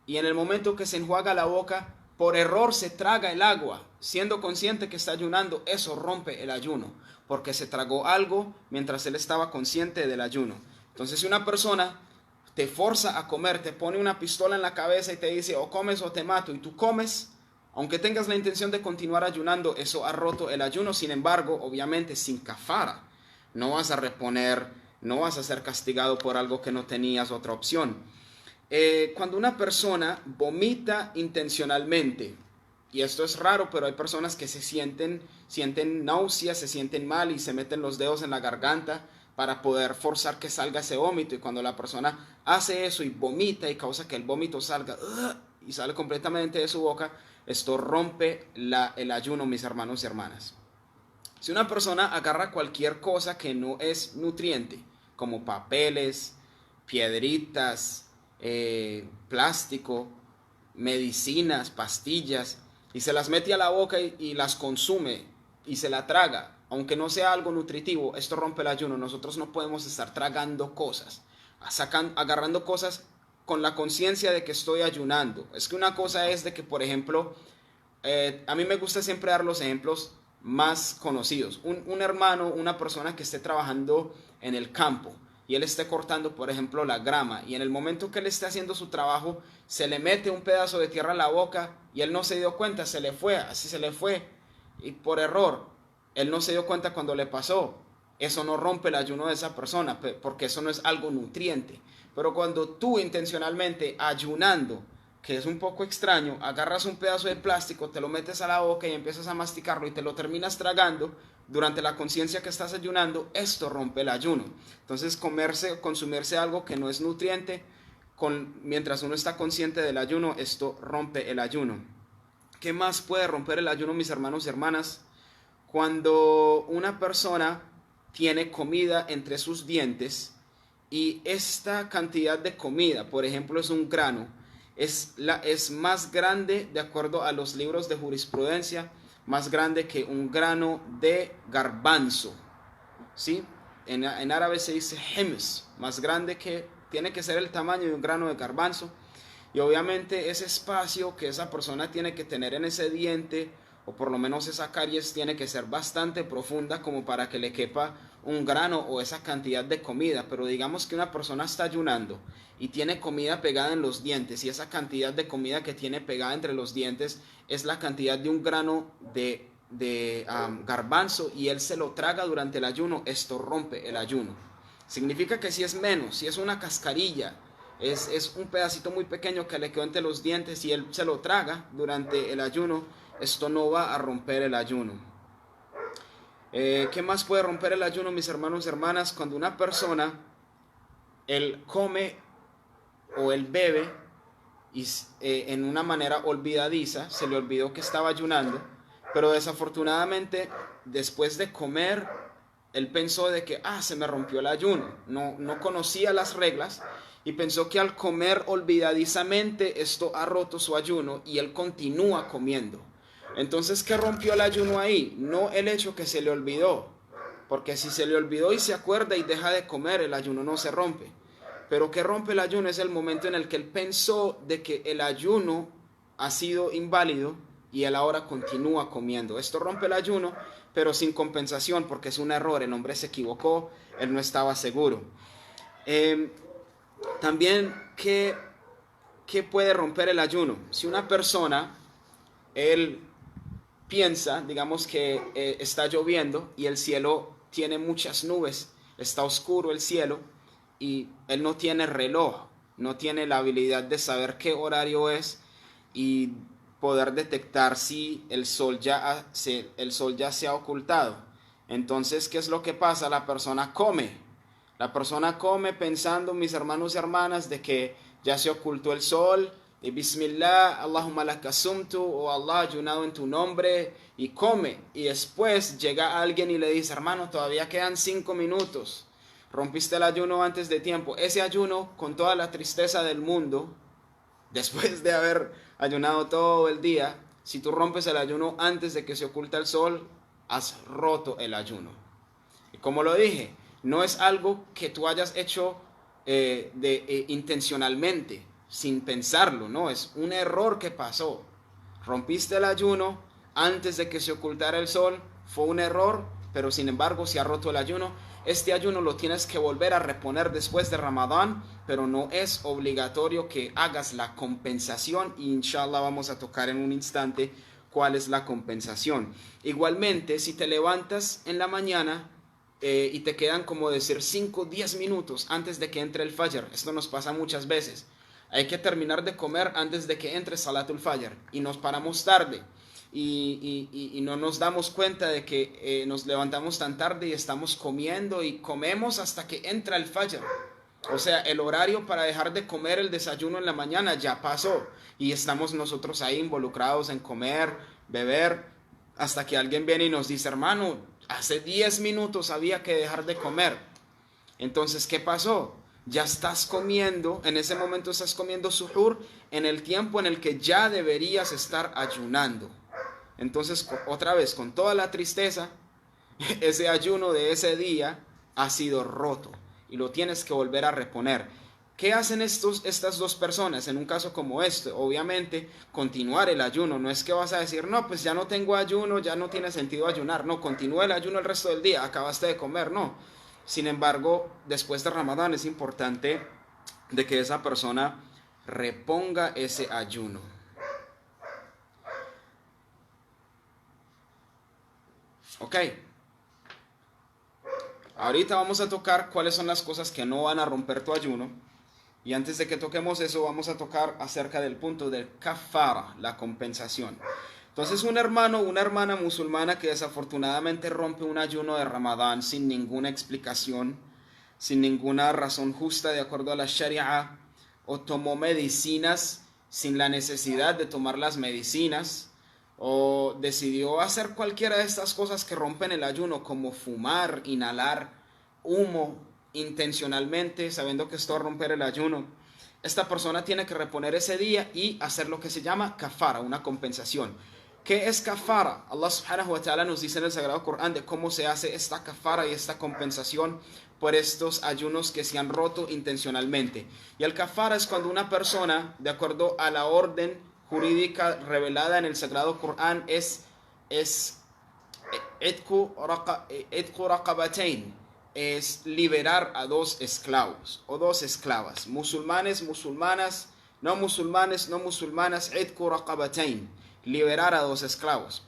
y en el momento que se enjuaga la boca, por error se traga el agua, siendo consciente que está ayunando, eso rompe el ayuno, porque se tragó algo mientras él estaba consciente del ayuno. Entonces, si una persona te forza a comer, te pone una pistola en la cabeza y te dice o comes o te mato, y tú comes, aunque tengas la intención de continuar ayunando, eso ha roto el ayuno. Sin embargo, obviamente sin kafara, no vas a reponer, no vas a ser castigado por algo que no tenías otra opción. Cuando una persona vomita intencionalmente, y esto es raro, pero hay personas que sienten náuseas, se sienten mal y se meten los dedos en la garganta para poder forzar que salga ese vómito, y cuando la persona hace eso y vomita y causa que el vómito salga y sale completamente de su boca, esto rompe el ayuno, mis hermanos y hermanas. Si una persona agarra cualquier cosa que no es nutriente, como papeles, piedritas, plástico, medicinas, pastillas, y se las mete a la boca y las consume y se la traga, aunque no sea algo nutritivo, esto rompe el ayuno. Nosotros no podemos estar tragando cosas, agarrando cosas con la conciencia de que estoy ayunando. Es que una cosa es de que, por ejemplo, a mí me gusta siempre dar los ejemplos más conocidos. Un hermano, una persona que esté trabajando en el campo y él esté cortando, por ejemplo, la grama, y en el momento que él esté haciendo su trabajo se le mete un pedazo de tierra a la boca y él no se dio cuenta, se le fue, así se le fue, y por error, él no se dio cuenta cuando le pasó. Eso no rompe el ayuno de esa persona, porque eso no es algo nutriente. Pero cuando tú intencionalmente ayunando, que es un poco extraño, agarras un pedazo de plástico, te lo metes a la boca y empiezas a masticarlo y te lo terminas tragando durante la conciencia que estás ayunando, esto rompe el ayuno. Entonces, consumirse algo que no es nutriente, mientras uno está consciente del ayuno, esto rompe el ayuno. ¿Qué más puede romper el ayuno, mis hermanos y hermanas? Cuando una persona tiene comida entre sus dientes y esta cantidad de comida, por ejemplo, es un grano, es más grande, de acuerdo a los libros de jurisprudencia, más grande que un grano de garbanzo, ¿sí? En árabe se dice hems, más grande que, tiene que ser el tamaño de un grano de garbanzo, y obviamente ese espacio que esa persona tiene que tener en ese diente, o por lo menos esa caries, tiene que ser bastante profunda como para que le quepa un grano o esa cantidad de comida. Pero digamos que una persona está ayunando y tiene comida pegada en los dientes, y esa cantidad de comida que tiene pegada entre los dientes es la cantidad de un grano de garbanzo, y él se lo traga durante el ayuno, esto rompe el ayuno. Significa que si es menos, si es una cascarilla, es un pedacito muy pequeño que le quedó entre los dientes y él se lo traga durante el ayuno, esto no va a romper el ayuno. ¿Qué más puede romper el ayuno, mis hermanos y hermanas? Cuando una persona, él come o él bebe y en una manera olvidadiza, se le olvidó que estaba ayunando, pero desafortunadamente después de comer, él pensó de que, se me rompió el ayuno, no conocía las reglas, y pensó que al comer olvidadizamente esto ha roto su ayuno, y él continúa comiendo. Entonces, ¿qué rompió el ayuno ahí? No el hecho que se le olvidó, porque si se le olvidó y se acuerda y deja de comer, el ayuno no se rompe. Pero que rompe el ayuno es el momento en el que él pensó de que el ayuno ha sido inválido y él ahora continúa comiendo. Esto rompe el ayuno, pero sin compensación, porque es un error. El hombre se equivocó, él no estaba seguro. También, ¿qué puede romper el ayuno? Si una persona, él piensa, digamos que está lloviendo y el cielo tiene muchas nubes, está oscuro el cielo y él no tiene reloj, no tiene la habilidad de saber qué horario es y poder detectar si el sol ya se ha ocultado. Entonces, ¿qué es lo que pasa? La persona come. La persona come pensando, mis hermanos y hermanas, de que ya se ocultó el sol, y Bismillah, Allahumma laka sumtu, o Allah, ayunado en tu nombre, y come. Y después llega alguien y le dice, hermano, todavía quedan 5 minutos, rompiste el ayuno antes de tiempo. Ese ayuno, con toda la tristeza del mundo, después de haber ayunado todo el día, si tú rompes el ayuno antes de que se oculta el sol, has roto el ayuno. Y como lo dije, no es algo que tú hayas hecho intencionalmente, sin pensarlo, no, es un error que pasó. Rompiste el ayuno antes de que se ocultara el sol, fue un error, pero sin embargo se ha roto el ayuno. Este ayuno lo tienes que volver a reponer después de Ramadán, pero no es obligatorio que hagas la compensación, y inshallah vamos a tocar en un instante cuál es la compensación. Igualmente, si te levantas en la mañana y te quedan, como decir, 5 o 10 minutos antes de que entre el Fajr, esto nos pasa muchas veces, hay que terminar de comer antes de que entre Salatul Fajr y nos paramos tarde y no nos damos cuenta de que nos levantamos tan tarde y estamos comiendo y comemos hasta que entra el Fajr. O sea, el horario para dejar de comer el desayuno en la mañana ya pasó y estamos nosotros ahí involucrados en comer, beber, hasta que alguien viene y nos dice, hermano, hace 10 minutos había que dejar de comer. Entonces, ¿qué pasó? Ya estás comiendo, en ese momento estás comiendo suhur en el tiempo en el que ya deberías estar ayunando. Entonces, otra vez, con toda la tristeza, ese ayuno de ese día ha sido roto y lo tienes que volver a reponer. ¿Qué hacen estas dos personas en un caso como este? Obviamente, continuar el ayuno. No es que vas a decir, no, pues ya no tengo ayuno, ya no tiene sentido ayunar. No, continúa el ayuno el resto del día, acabaste de comer, no. Sin embargo, después de Ramadán es importante de que esa persona reponga ese ayuno. Ok. Ahorita vamos a tocar cuáles son las cosas que no van a romper tu ayuno. Y antes de que toquemos eso, vamos a tocar acerca del punto del kafara, la compensación. Entonces, un hermano o una hermana musulmana que desafortunadamente rompe un ayuno de Ramadán sin ninguna explicación, sin ninguna razón justa de acuerdo a la Sharia, o tomó medicinas sin la necesidad de tomar las medicinas, o decidió hacer cualquiera de estas cosas que rompen el ayuno, como fumar, inhalar humo intencionalmente, sabiendo que esto va a romper el ayuno, esta persona tiene que reponer ese día y hacer lo que se llama kafara, una compensación. ¿Qué es kafara? Allah subhanahu wa ta'ala nos dice en el Sagrado Corán de cómo se hace esta kafara y esta compensación por estos ayunos que se han roto intencionalmente. Y el kafara es cuando una persona, de acuerdo a la orden jurídica revelada en el Sagrado Corán, es itqu raqabatain, es liberar a 2 esclavos o 2 esclavas, musulmanes, musulmanas, no musulmanas, itqu raqabatain, liberar a 2 esclavos.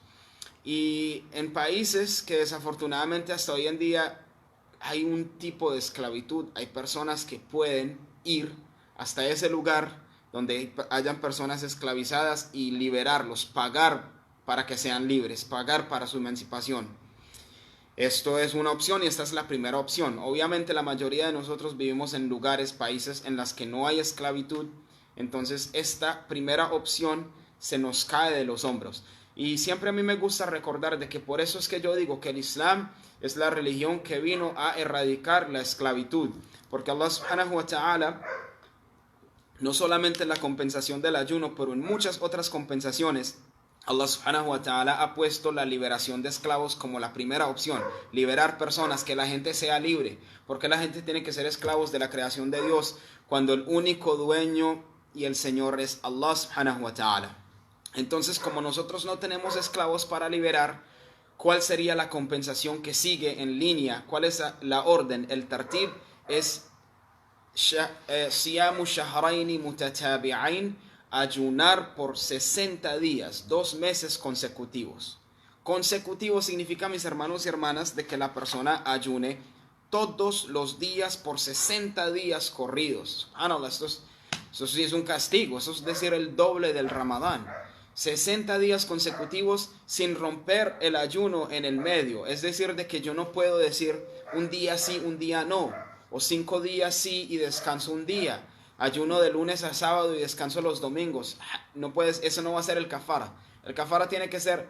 Y en países que desafortunadamente hasta hoy en día hay un tipo de esclavitud, hay personas que pueden ir hasta ese lugar donde hayan personas esclavizadas y liberarlos, pagar para que sean libres, pagar para su emancipación. Esto es una opción y esta es la primera opción. Obviamente la mayoría de nosotros vivimos en lugares, países en las que no hay esclavitud, entonces esta primera opción se nos cae de los hombros. Y siempre a mí me gusta recordar de que por eso es que yo digo que el Islam es la religión que vino a erradicar la esclavitud, porque Allah subhanahu wa ta'ala, no solamente en la compensación del ayuno, pero en muchas otras compensaciones, Allah subhanahu wa ta'ala ha puesto la liberación de esclavos como la primera opción. Liberar personas, que la gente sea libre. Porque la gente tiene que ser esclavos de la creación de Dios cuando el único dueño y el Señor es Allah subhanahu wa ta'ala. Entonces, como nosotros no tenemos esclavos para liberar, ¿cuál sería la compensación que sigue en línea? ¿Cuál es la orden? El tartib es siyamu shahraini mutatabi'ain, ayunar por 60 días, 2 meses consecutivos. Consecutivo significa, mis hermanos y hermanas, de que la persona ayune todos los días por 60 días corridos. No, eso sí es un castigo, eso es decir, el doble del Ramadán. 60 días consecutivos sin romper el ayuno en el medio. Es decir, de que yo no puedo decir un día sí, un día no. O 5 días sí y descanso un día. Ayuno de lunes a sábado y descanso los domingos. No puedes, eso no va a ser el kafara. El kafara tiene que ser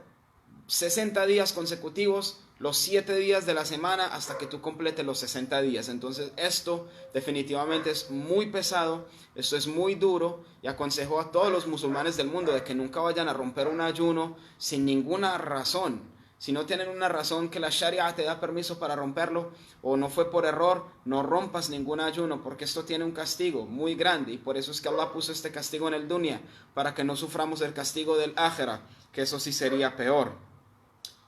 60 días consecutivos, los 7 días de la semana hasta que tú completes los 60 días. Entonces esto definitivamente es muy pesado, esto es muy duro, y aconsejo a todos los musulmanes del mundo de que nunca vayan a romper un ayuno sin ninguna razón. Si no tienen una razón que la Sharia te da permiso para romperlo, o no fue por error, no rompas ningún ayuno, porque esto tiene un castigo muy grande, y por eso es que Allah puso este castigo en el dunya, para que no suframos el castigo del ákhira, que eso sí sería peor.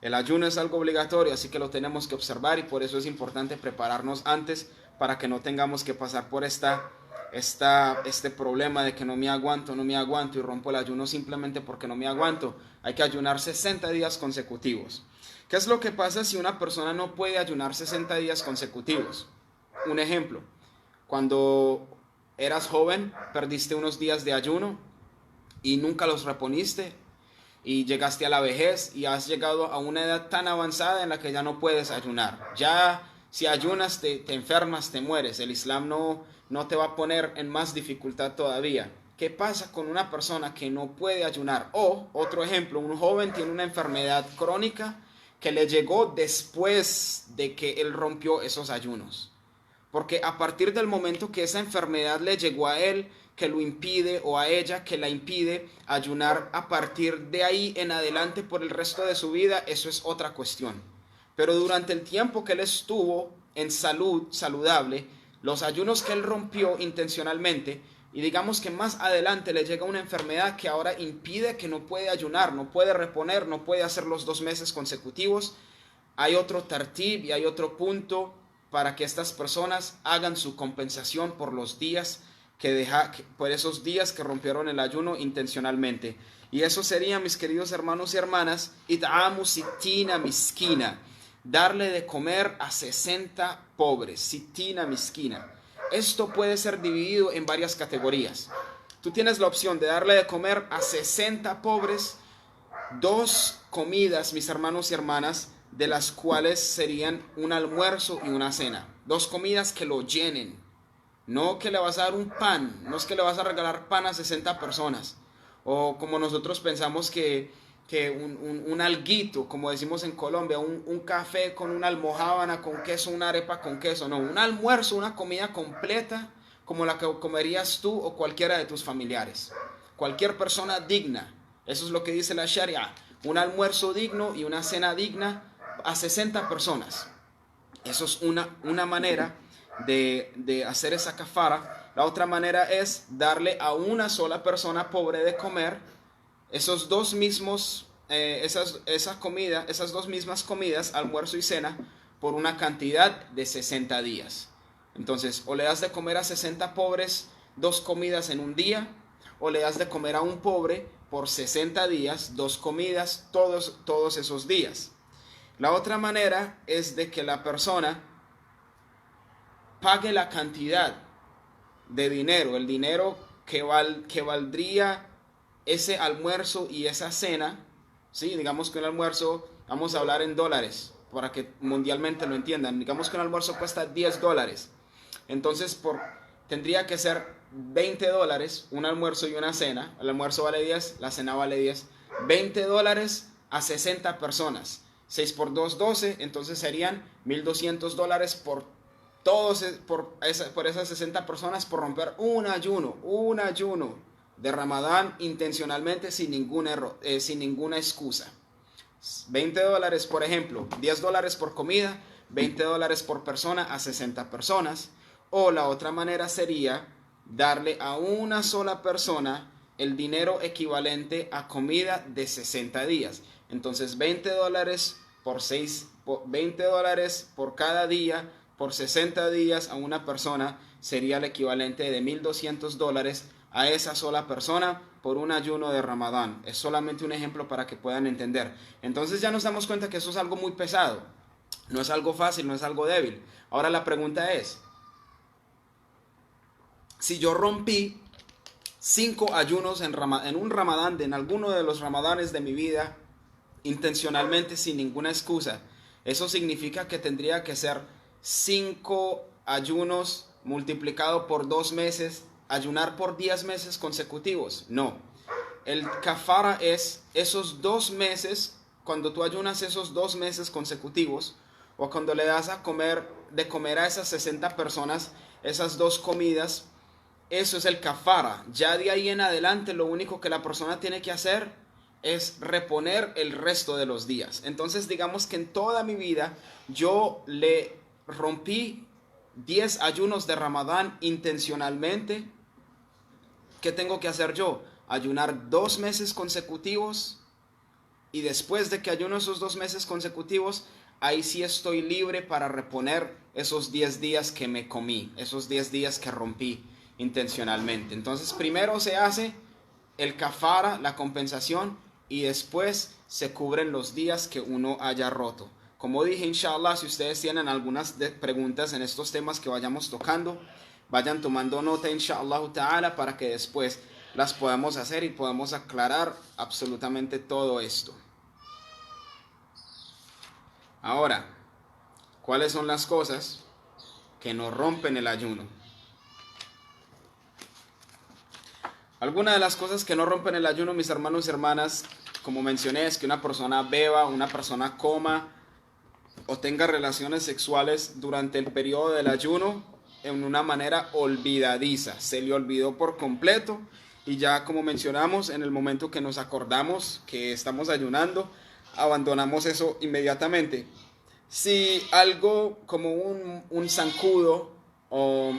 El ayuno es algo obligatorio, así que lo tenemos que observar, y por eso es importante prepararnos antes para que no tengamos que pasar por este problema de que no me aguanto y rompo el ayuno simplemente porque no me aguanto. Hay que ayunar 60 días consecutivos. ¿Qué es lo que pasa si una persona no puede ayunar 60 días consecutivos? Un ejemplo, cuando eras joven, perdiste unos días de ayuno y nunca los reponiste, y llegaste a la vejez y has llegado a una edad tan avanzada en la que ya no puedes ayunar. Ya si ayunas te enfermas, te mueres. El Islam no te va a poner en más dificultad todavía. ¿Qué pasa con una persona que no puede ayunar? O, otro ejemplo, un joven tiene una enfermedad crónica que le llegó después de que él rompió esos ayunos. Porque a partir del momento que esa enfermedad le llegó a él, que lo impide, o a ella que la impide ayunar, a partir de ahí en adelante por el resto de su vida, eso es otra cuestión. Pero durante el tiempo que él estuvo en salud, saludable, los ayunos que él rompió intencionalmente, y digamos que más adelante le llega una enfermedad que ahora impide, que no puede ayunar, no puede reponer, no puede hacer los 2 meses consecutivos, hay otro tartib y hay otro punto para que estas personas hagan su compensación por los días por esos días que rompieron el ayuno intencionalmente. Y eso sería, mis queridos hermanos y hermanas, it'amu sittina miskina, darle de comer a 60 pobres, sittina miskina. Esto puede ser dividido en varias categorías. Tú tienes la opción de darle de comer a 60 pobres 2 comidas, mis hermanos y hermanas, de las cuales serían un almuerzo y una cena. 2 comidas que lo llenen. No que le vas a dar un pan, no es que le vas a regalar pan a 60 personas. O como nosotros pensamos que un alguito, como decimos en Colombia, un café con una almojábana con queso, una arepa con queso. No, un almuerzo, una comida completa como la que comerías tú o cualquiera de tus familiares. Cualquier persona digna. Eso es lo que dice la Sharia. Un almuerzo digno y una cena digna a 60 personas. Eso es una manera de hacer esa kafara. La otra manera es darle a una sola persona pobre de comer esas dos mismas comidas, almuerzo y cena, por una cantidad de 60 días. Entonces, o le das de comer a 60 pobres 2 comidas en un día, o le das de comer a un pobre por 60 días 2 comidas todos esos días. La otra manera es de que la persona pague la cantidad de dinero, el dinero que valdría ese almuerzo y esa cena. ¿Sí? Digamos que un almuerzo, vamos a hablar en dólares para que mundialmente lo entiendan. Digamos que un almuerzo cuesta $10. Entonces tendría que ser $20 un almuerzo y una cena. El almuerzo vale 10, la cena vale 10. $20 a 60 personas. 6 por 2, 12. Entonces serían $1,200 por esas 60 personas, por romper un ayuno. de Ramadán intencionalmente sin ningún error, sin ninguna excusa. $20, por ejemplo, $10 por comida, $20 por persona a 60 personas. O la otra manera sería darle a una sola persona el dinero equivalente a comida de 60 días. Entonces $20 por $20 por cada día, por 60 días a una persona sería el equivalente de $1,200 a esa sola persona por un ayuno de Ramadán. Es solamente un ejemplo para que puedan entender. Entonces ya nos damos cuenta que eso es algo muy pesado. No es algo fácil, no es algo débil. Ahora la pregunta es, si yo rompí 5 ayunos en un Ramadán, en alguno de los Ramadanes de mi vida, intencionalmente, sin ninguna excusa, eso significa que tendría que ser 5 ayunos multiplicado por 2 meses, ayunar por 10 meses consecutivos. No, el kafara es esos 2 meses, cuando tú ayunas esos 2 meses consecutivos, o cuando le das de comer a esas 60 personas esas 2 comidas. Eso es el kafara. Ya de ahí en adelante lo único que la persona tiene que hacer es reponer el resto de los días. Entonces digamos que en toda mi vida yo le rompí 10 ayunos de Ramadán intencionalmente. ¿Qué tengo que hacer yo? Ayunar 2 meses consecutivos, y después de que ayuno esos 2 meses consecutivos, ahí sí estoy libre para reponer esos 10 días que me comí, esos 10 días que rompí intencionalmente. Entonces primero se hace el kafara, la compensación, y después se cubren los días que uno haya roto. Como dije, inshallah, si ustedes tienen algunas preguntas en estos temas que vayamos tocando, vayan tomando nota, inshallah ta'ala, para que después las podamos hacer y podamos aclarar absolutamente todo esto. Ahora, ¿cuáles son las cosas que nos rompen el ayuno? Algunas de las cosas que no rompen el ayuno, mis hermanos y hermanas, como mencioné, es que una persona beba, una persona coma o tenga relaciones sexuales durante el periodo del ayuno en una manera olvidadiza. Se le olvidó por completo, y ya, como mencionamos, en el momento que nos acordamos que estamos ayunando, abandonamos eso inmediatamente. Si algo como un zancudo o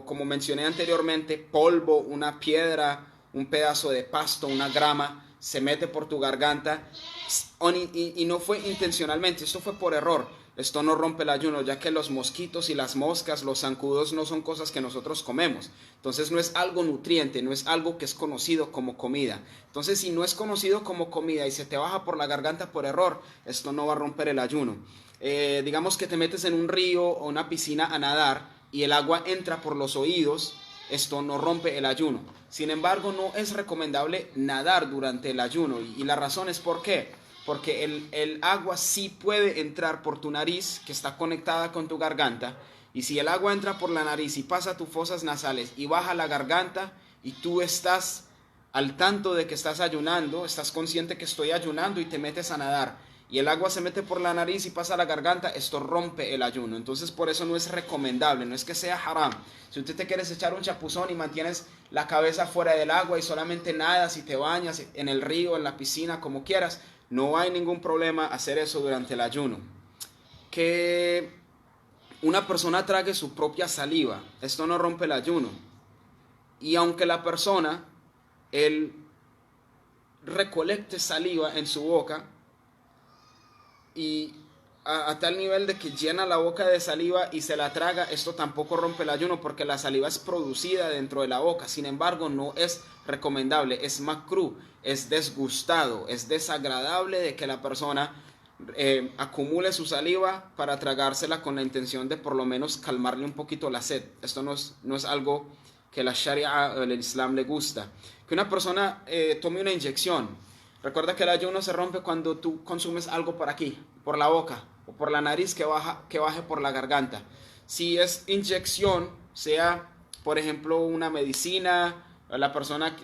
como mencioné anteriormente, polvo, una piedra, un pedazo de pasto, una grama, se mete por tu garganta y no fue intencionalmente, esto fue por error, esto no rompe el ayuno, ya que los mosquitos y las moscas, los zancudos, no son cosas que nosotros comemos. Entonces no es algo nutriente, no es algo que es conocido como comida. Entonces si no es conocido como comida y se te baja por la garganta por error, esto no va a romper el ayuno. Digamos que te metes en un río o una piscina a nadar y el agua entra por los oídos, esto no rompe el ayuno. Sin embargo, no es recomendable nadar durante el ayuno, y la razón es ¿por qué? Porque el agua sí puede entrar por tu nariz, que está conectada con tu garganta, y si el agua entra por la nariz y pasa tus fosas nasales y baja a la garganta, y tú estás al tanto de que estás ayunando, estás consciente que estoy ayunando y te metes a nadar, y el agua se mete por la nariz y pasa a la garganta, esto rompe el ayuno. Entonces por eso no es recomendable, no es que sea haram. Si usted te quieres echar un chapuzón y mantienes la cabeza fuera del agua y solamente nadas y te bañas en el río, en la piscina, como quieras, no hay ningún problema hacer eso durante el ayuno. Que una persona trague su propia saliva, esto no rompe el ayuno. Y aunque la persona, él recolecte saliva en su boca, y a tal nivel de que llena la boca de saliva y se la traga, esto tampoco rompe el ayuno, porque la saliva es producida dentro de la boca. Sin embargo, no es recomendable, es makruh, es desgustado, es desagradable de que la persona acumule su saliva para tragársela con la intención de por lo menos calmarle un poquito la sed. Esto no es algo que la Sharia o el Islam le gusta. Que una persona tome una inyección. Recuerda que el ayuno se rompe cuando tú consumes algo por aquí, por la boca o por la nariz, que baje por la garganta. Si es inyección, sea por ejemplo una medicina,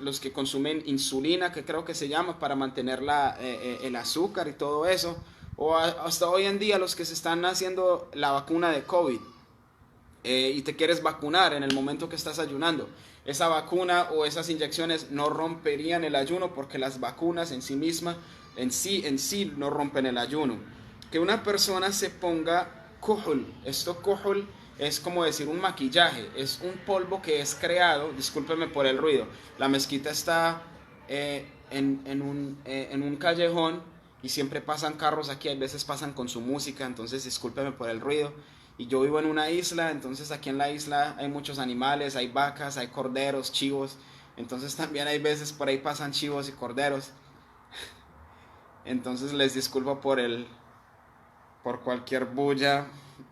los que consumen insulina, que creo que se llama, para mantener el azúcar y todo eso, o hasta hoy en día los que se están haciendo la vacuna de COVID. y te quieres vacunar en el momento que estás ayunando, esa vacuna o esas inyecciones no romperían el ayuno porque las vacunas en sí mismas, en sí no rompen el ayuno. Que una persona se ponga kuhul, esto kuhul es como decir un maquillaje, es un polvo que es creado, discúlpeme por el ruido, la mezquita está en un callejón y siempre pasan carros aquí, a veces pasan con su música, entonces discúlpeme por el ruido. Y yo vivo en una isla, entonces aquí en la isla hay muchos animales, hay vacas, hay corderos, chivos, entonces también hay veces por ahí pasan chivos y corderos. Entonces les disculpo por cualquier bulla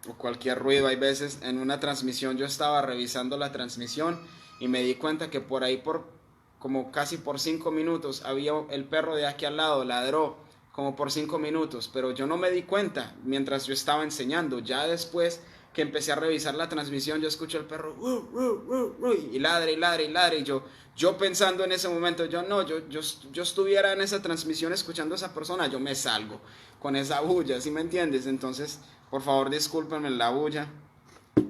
o cualquier ruido. Hay veces en una transmisión yo estaba revisando la transmisión y me di cuenta que por ahí como casi por 5 minutos había el perro de aquí al lado, ladró como por 5 minutos, pero yo no me di cuenta mientras yo estaba enseñando. Ya después que empecé a revisar la transmisión, yo escucho el perro y ladra y ladra y ladra, y yo pensando en ese momento, yo estuviera en esa transmisión escuchando a esa persona, yo me salgo con esa bulla, ¿sí me entiendes? Entonces, por favor, discúlpenme la bulla.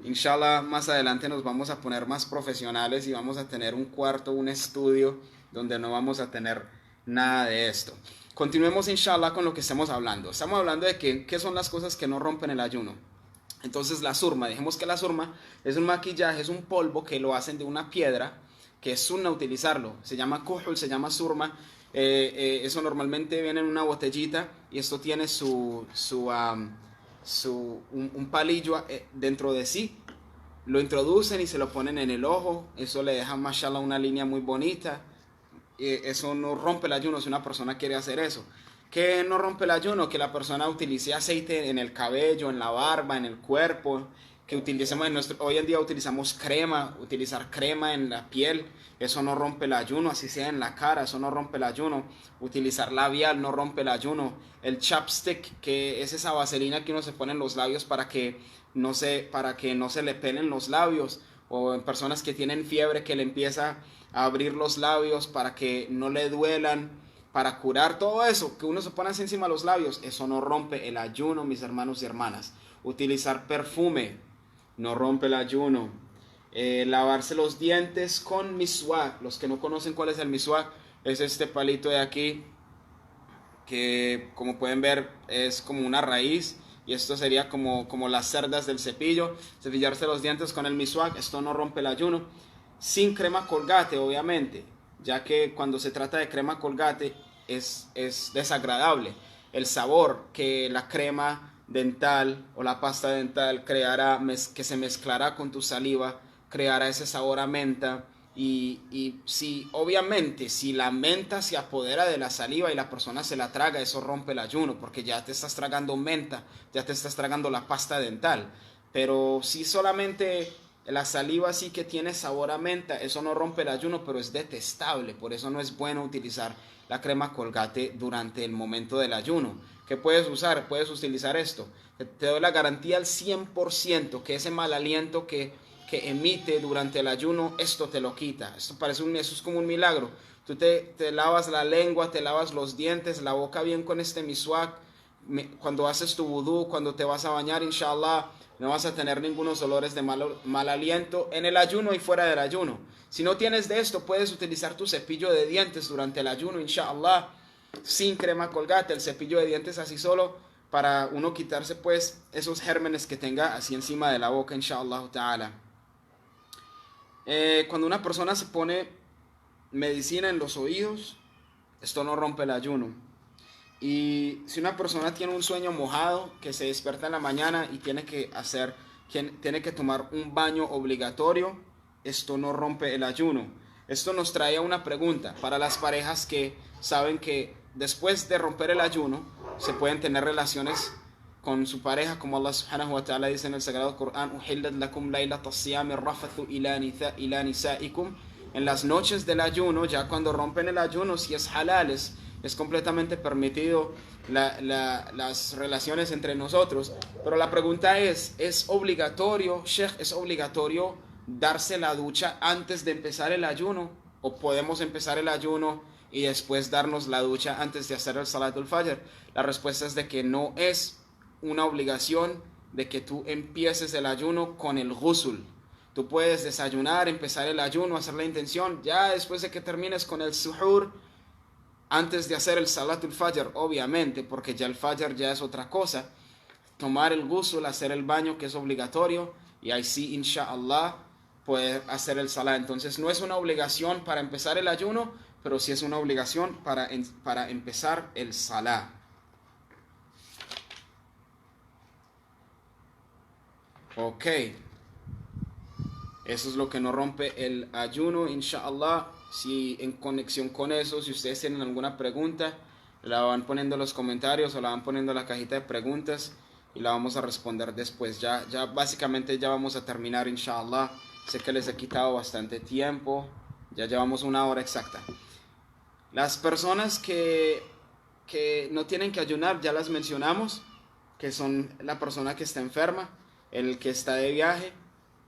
Inshallah, más adelante nos vamos a poner más profesionales y vamos a tener un cuarto, un estudio donde no vamos a tener nada de esto. Continuemos, inshallah, con lo que estamos hablando. Estamos hablando de qué son las cosas que no rompen el ayuno. Entonces, la surma, dijimos que la surma es un maquillaje, es un polvo que lo hacen de una piedra, que es sunna utilizarlo. Se llama kuhul, se llama surma. Eso normalmente viene en una botellita y esto tiene un palillo dentro de sí. Lo introducen y se lo ponen en el ojo. Eso le deja, mashallah, una línea muy bonita. Eso no rompe el ayuno si una persona quiere hacer eso. ¿Qué no rompe el ayuno? Que la persona utilice aceite en el cabello, en la barba, en el cuerpo. Que utilicemos hoy en día utilizamos crema, utilizar crema en la piel. Eso no rompe el ayuno, así sea en la cara, eso no rompe el ayuno. Utilizar labial no rompe el ayuno. El chapstick, que es esa vaselina que uno se pone en los labios para que no se le pelen los labios. O en personas que tienen fiebre, que le empieza a abrir los labios para que no le duelan, para curar todo eso, que uno se pone así encima de los labios. Eso no rompe el ayuno, mis hermanos y hermanas. Utilizar perfume no rompe el ayuno. Lavarse los dientes con miswak. Los que no conocen cuál es el miswak, es este palito de aquí, que como pueden ver es como una raíz, y esto sería como las cerdas del cepillo. Cepillarse los dientes con el miswak, esto no rompe el ayuno. Sin crema Colgate, obviamente, ya que cuando se trata de crema Colgate es desagradable el sabor que la crema dental o la pasta dental creará, que se mezclará con tu saliva, creará ese sabor a menta. Y si obviamente si la menta se apodera de la saliva y la persona se la traga, eso rompe el ayuno, porque ya te estás tragando menta, ya te estás tragando la pasta dental. Pero si solamente la saliva sí que tiene sabor a menta, eso no rompe el ayuno, pero es detestable. Por eso no es bueno utilizar la crema Colgate durante el momento del ayuno. ¿Qué puedes usar? Puedes utilizar esto. Te doy la garantía al 100% que ese mal aliento que emite durante el ayuno, esto te lo quita. Eso es como un milagro. Tú te lavas la lengua, te lavas los dientes, la boca bien con este miswak. Cuando haces tu vudú, cuando te vas a bañar, inshallah, no vas a tener ningunos olores de mal aliento en el ayuno y fuera del ayuno. Si no tienes de esto, puedes utilizar tu cepillo de dientes durante el ayuno, inshallah, sin crema Colgate, el cepillo de dientes así solo, para uno quitarse pues esos gérmenes que tenga así encima de la boca, inshallah ta'ala. Cuando una persona se pone medicina en los oídos, esto no rompe el ayuno. Y si una persona tiene un sueño mojado, que se despierta en la mañana y tiene que tomar un baño obligatorio, esto no rompe el ayuno. Esto nos trae a una pregunta para las parejas que saben que después de romper el ayuno se pueden tener relaciones con su pareja, como Allah subhanahu wa ta'ala dice en el Sagrado Corán: "Uhillat lakum laylatas siyami rafathu ila nisaikum". En las noches del ayuno, ya cuando rompen el ayuno, si es halal, es completamente permitido las relaciones entre nosotros. Pero la pregunta ¿es obligatorio, Sheikh, es obligatorio darse la ducha antes de empezar el ayuno? ¿O podemos empezar el ayuno y después darnos la ducha antes de hacer el Salatul Fajr? La respuesta es de que no es una obligación de que tú empieces el ayuno con el ghusl. Tú puedes desayunar, empezar el ayuno, hacer la intención, ya después de que termines con el suhur, antes de hacer el salatul fajr, obviamente, porque ya el fajr ya es otra cosa, tomar el ghusl, hacer el baño que es obligatorio, y ahí sí, inshallah, puedes hacer el salah. Entonces no es una obligación para empezar el ayuno, pero sí es una obligación para empezar el salah. Ok, eso es lo que no rompe el ayuno, inshallah. Si en conexión con eso, si ustedes tienen alguna pregunta, la van poniendo en los comentarios o la van poniendo en la cajita de preguntas y la vamos a responder después. Ya básicamente ya vamos a terminar, inshallah. Sé que les he quitado bastante tiempo, ya llevamos 1 hora exacta. Las personas que no tienen que ayunar, ya las mencionamos, que son la persona que está enferma, el que está de viaje,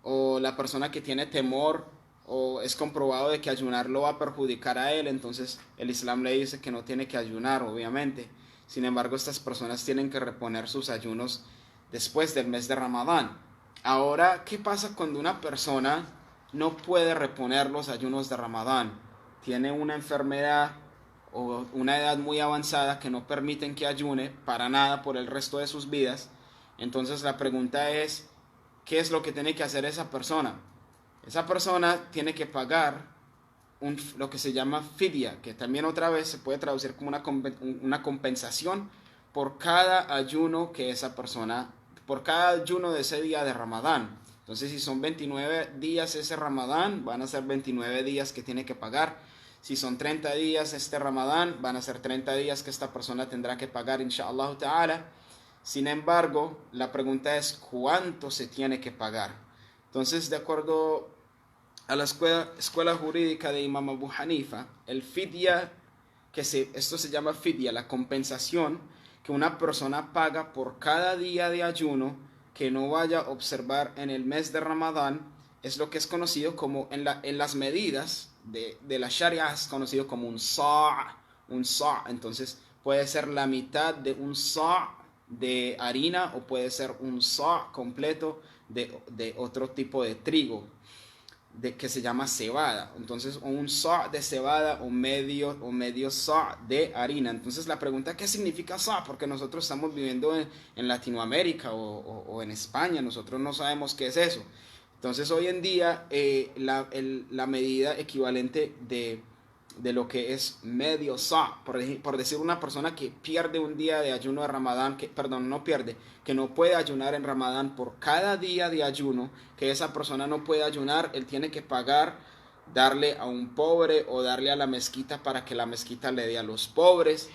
o la persona que tiene temor, o es comprobado de que ayunar lo va a perjudicar a él, entonces el Islam le dice que no tiene que ayunar, obviamente. Sin embargo, estas personas tienen que reponer sus ayunos después del mes de Ramadán. Ahora, ¿qué pasa cuando una persona no puede reponer los ayunos de Ramadán? Tiene una enfermedad o una edad muy avanzada que no permiten que ayune para nada por el resto de sus vidas. Entonces la pregunta es, ¿qué es lo que tiene que hacer esa persona? Esa persona tiene que pagar lo que se llama fidya, que también otra vez se puede traducir como una compensación por cada ayuno que esa persona, por cada ayuno de ese día de Ramadán. Entonces, si son 29 días ese Ramadán, van a ser 29 días que tiene que pagar. Si son 30 días este Ramadán, van a ser 30 días que esta persona tendrá que pagar, inshallah ta'ala. Sin embargo, la pregunta es, ¿cuánto se tiene que pagar? Entonces, de acuerdo a la escuela jurídica de Imam Abu Hanifa, el fidya, esto se llama fidya, la compensación que una persona paga por cada día de ayuno que no vaya a observar en el mes de Ramadán, es lo que es conocido como, en las medidas de la Sharia, es conocido como un sa'. Entonces puede ser la mitad de un sa' de harina o puede ser un sa' completo de otro tipo de trigo, que se llama cebada. Entonces un sa' de cebada o medio sa' de harina. Entonces la pregunta, ¿qué significa sa'? Porque nosotros estamos viviendo en Latinoamérica o en España, nosotros no sabemos qué es eso. Entonces hoy en día la medida equivalente de lo que es medio sa', por decir una persona que pierde un día de ayuno de Ramadán, que no puede ayunar en Ramadán, por cada día de ayuno que esa persona no puede ayunar, él tiene que pagar, darle a un pobre o darle a la mezquita para que la mezquita le dé a los pobres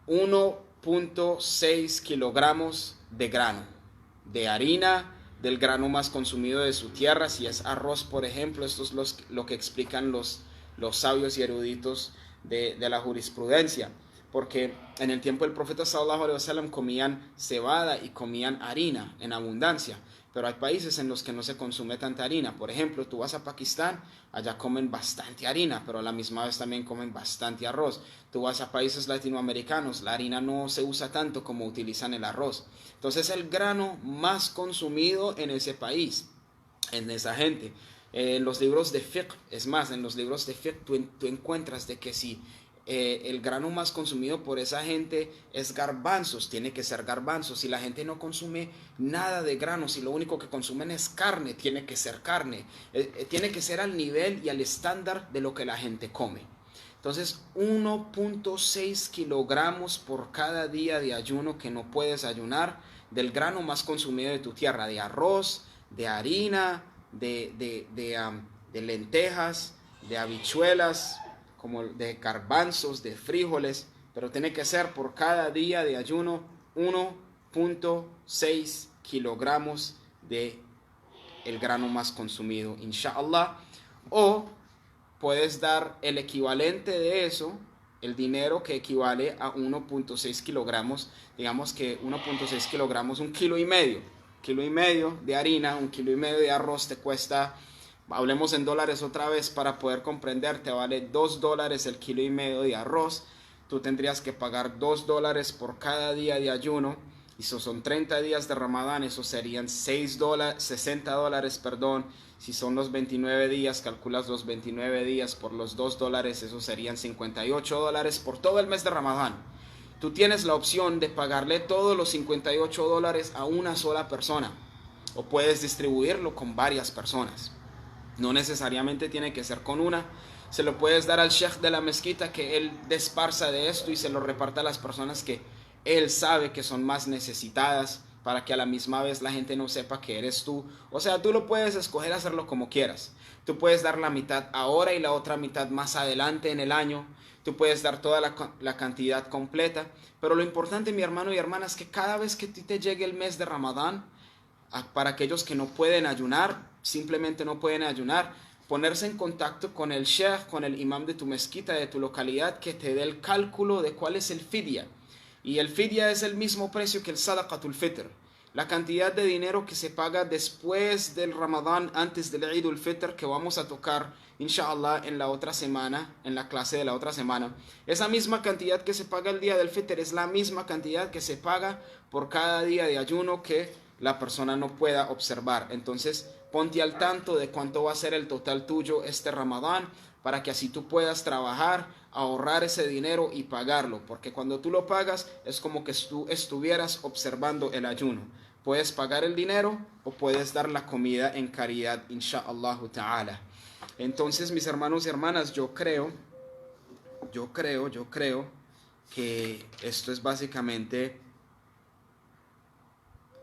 1.6 kilogramos de grano, de harina, del grano más consumido de su tierra. Si es arroz, por ejemplo, esto es lo que explican los sabios y eruditos de la jurisprudencia, porque en el tiempo del profeta sallallahu alaihi wasallam comían cebada y comían harina en abundancia, pero hay países en los que no se consume tanta harina. Por ejemplo, tú vas a Pakistán, allá comen bastante harina, pero a la misma vez también comen bastante arroz. Tú vas a países latinoamericanos, la harina no se usa tanto como utilizan el arroz. Entonces, el grano más consumido en ese país, en esa gente. En los libros de fiqh, es más, en los libros de fiqh tú encuentras de que si el grano más consumido por esa gente es garbanzos, tiene que ser garbanzos. Si la gente no consume nada de grano, si lo único que consumen es carne, tiene que ser carne. Tiene que ser al nivel y al estándar de lo que la gente come. Entonces, 1.6 kilogramos por cada día de ayuno que no puedes ayunar del grano más consumido de tu tierra, de arroz, de harina, de lentejas, de habichuelas, como de garbanzos, de frijoles, pero tiene que ser por cada día de ayuno 1.6 kilogramos de el grano más consumido, inshallah. O puedes dar el equivalente de eso, el dinero que equivale a 1.6 kilogramos, digamos que 1.6 kilogramos, 1,5 kilos, 1,5 kilos de harina, 1,5 kilos de arroz te cuesta, hablemos en dólares otra vez para poder comprender, te vale $2 el 1,5 kilos de arroz. Tú tendrías que pagar $2 por cada día de ayuno y eso son 30 días de Ramadán, eso serían $60, perdón. Si son los 29 días, calculas los 29 días por los $2, eso serían $58 por todo el mes de Ramadán. Tú tienes la opción de pagarle todos los $58 a una sola persona, o puedes distribuirlo con varias personas. No necesariamente tiene que ser con una. Se lo puedes dar al sheikh de la mezquita, que él desparza de esto y se lo reparta a las personas que él sabe que son más necesitadas, para que a la misma vez la gente no sepa que eres tú. O sea, tú lo puedes escoger hacerlo como quieras. Tú puedes dar la mitad ahora y la otra mitad más adelante en el año. Tú puedes dar toda la cantidad completa. Pero lo importante, mi hermano y hermana, es que cada vez que te llegue el mes de Ramadán, para aquellos que no pueden ayunar, simplemente no pueden ayunar, ponerse en contacto con el sheikh, con el imam de tu mezquita, de tu localidad, que te dé el cálculo de cuál es el fidya. Y el fidya es el mismo precio que el sadaqatul fitr. La cantidad de dinero que se paga después del Ramadán, antes del Eid al-Fitr, que vamos a tocar, inshallah, en la otra semana, en la clase de la otra semana. Esa misma cantidad que se paga el día del Fitr es la misma cantidad que se paga por cada día de ayuno que la persona no pueda observar. Entonces, ponte al tanto de cuánto va a ser el total tuyo este Ramadán, para que así tú puedas trabajar, ahorrar ese dinero y pagarlo, porque cuando tú lo pagas es como que tú estuvieras observando el ayuno. Puedes pagar el dinero o puedes dar la comida en caridad, inshallah ta'ala. Entonces, mis hermanos y hermanas, yo creo que esto es básicamente,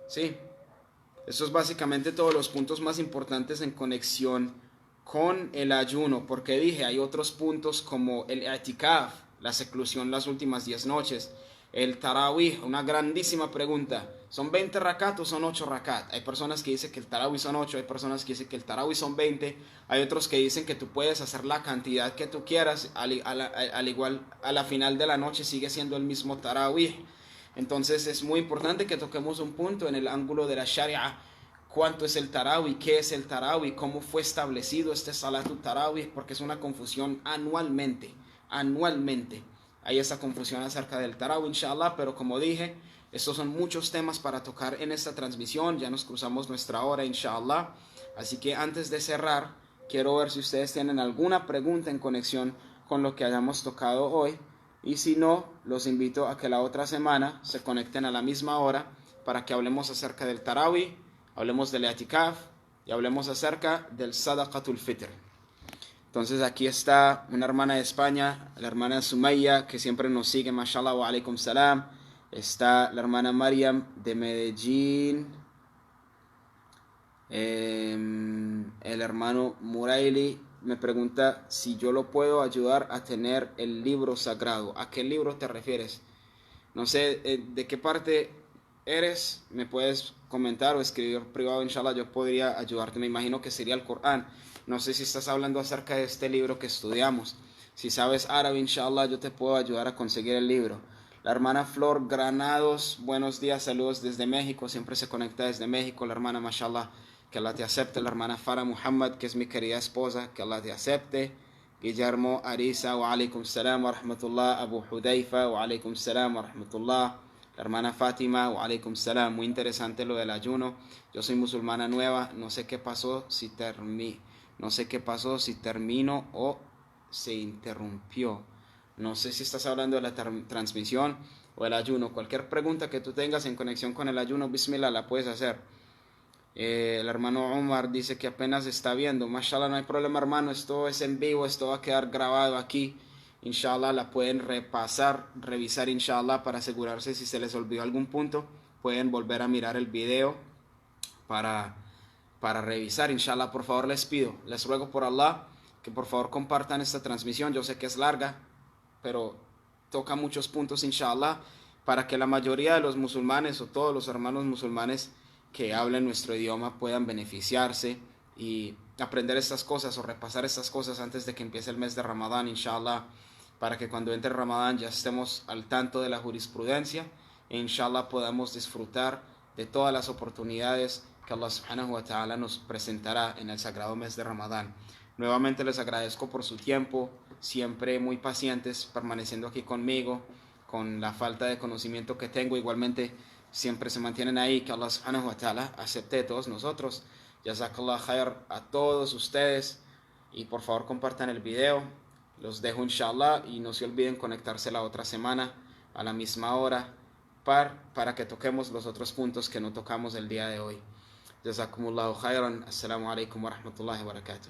sí, esto es básicamente todos los puntos más importantes en conexión con el ayuno, porque dije, hay otros puntos como el i'tikaf, la seclusión las últimas 10 noches, el tarawih, una grandísima pregunta, ¿son 20 rakat o son 8 rakat? Hay personas que dicen que el tarawih son 8, hay personas que dicen que el tarawih son 20, hay otros que dicen que tú puedes hacer la cantidad que tú quieras, al igual a la final de la noche sigue siendo el mismo tarawih. Entonces es muy importante que toquemos un punto en el ángulo de la sharia. ¿Cuánto es el tarawih? ¿Qué es el tarawih? ¿Cómo fue establecido este salatu tarawih? Porque es una confusión anualmente. Hay esa confusión acerca del tarawih, inshallah, pero como dije, estos son muchos temas para tocar en esta transmisión. Ya nos cruzamos nuestra hora, inshallah. Así que antes de cerrar, quiero ver si ustedes tienen alguna pregunta en conexión con lo que hayamos tocado hoy. Y si no, los invito a que la otra semana se conecten a la misma hora para que hablemos acerca del tarawih, hablemos del i'tikaf y hablemos acerca del sadaqatul fitr. Entonces aquí está una hermana de España, la hermana Sumaya, que siempre nos sigue, mashallah, wa alaikum salam. Está la hermana Mariam de Medellín, el hermano Muraili me pregunta si yo lo puedo ayudar a tener el libro sagrado. ¿A qué libro te refieres? No sé de qué parte eres, me puedes comentar o escribir privado, inshallah, yo podría ayudarte. Me imagino que sería el Corán. No sé si estás hablando acerca de este libro que estudiamos. Si sabes árabe, inshallah, yo te puedo ayudar a conseguir el libro. La hermana Flor Granados, buenos días, saludos desde México, siempre se conecta desde México. La hermana, mashallah, que Allah te acepte. La hermana Farah Muhammad, que es mi querida esposa, que Allah te acepte. Guillermo Arisa, wa alaikum salam wa rahmatullah. Abu Hudayfa, wa alaikum salam wa rahmatullah. La hermana Fátima, wa alaikum salam. Muy interesante lo del ayuno. Yo soy musulmana nueva, no sé qué pasó si termino o se interrumpió. No sé si estás hablando de la transmisión o el ayuno. Cualquier pregunta que tú tengas en conexión con el ayuno, bismillah, la puedes hacer. El hermano Omar dice que apenas está viendo. Mashallah, no hay problema, hermano. Esto es en vivo, esto va a quedar grabado aquí. Inshallah, la pueden revisar, inshallah, para asegurarse si se les olvidó algún punto. Pueden volver a mirar el video para revisar, inshallah. Por favor, les ruego por Allah que por favor compartan esta transmisión. Yo sé que es larga, pero toca muchos puntos, inshallah, para que la mayoría de los musulmanes o todos los hermanos musulmanes que hablen nuestro idioma puedan beneficiarse y aprender estas cosas o repasar estas cosas antes de que empiece el mes de Ramadán, inshallah, para que cuando entre Ramadán ya estemos al tanto de la jurisprudencia e inshallah podamos disfrutar de todas las oportunidades que Allah subhanahu wa ta'ala nos presentará en el sagrado mes de Ramadán. Nuevamente les agradezco por su tiempo, siempre muy pacientes permaneciendo aquí conmigo, con la falta de conocimiento que tengo. Igualmente siempre se mantienen ahí, que Allah subhanahu wa ta'ala acepte de todos nosotros. Jazakallah khair a todos ustedes y por favor compartan el video. Los dejo inshallah y no se olviden conectarse la otra semana a la misma hora para que toquemos los otros puntos que no tocamos el día de hoy. Jazakumullahu khairan. Assalamu alaikum wa rahmatullahi wa barakatuh.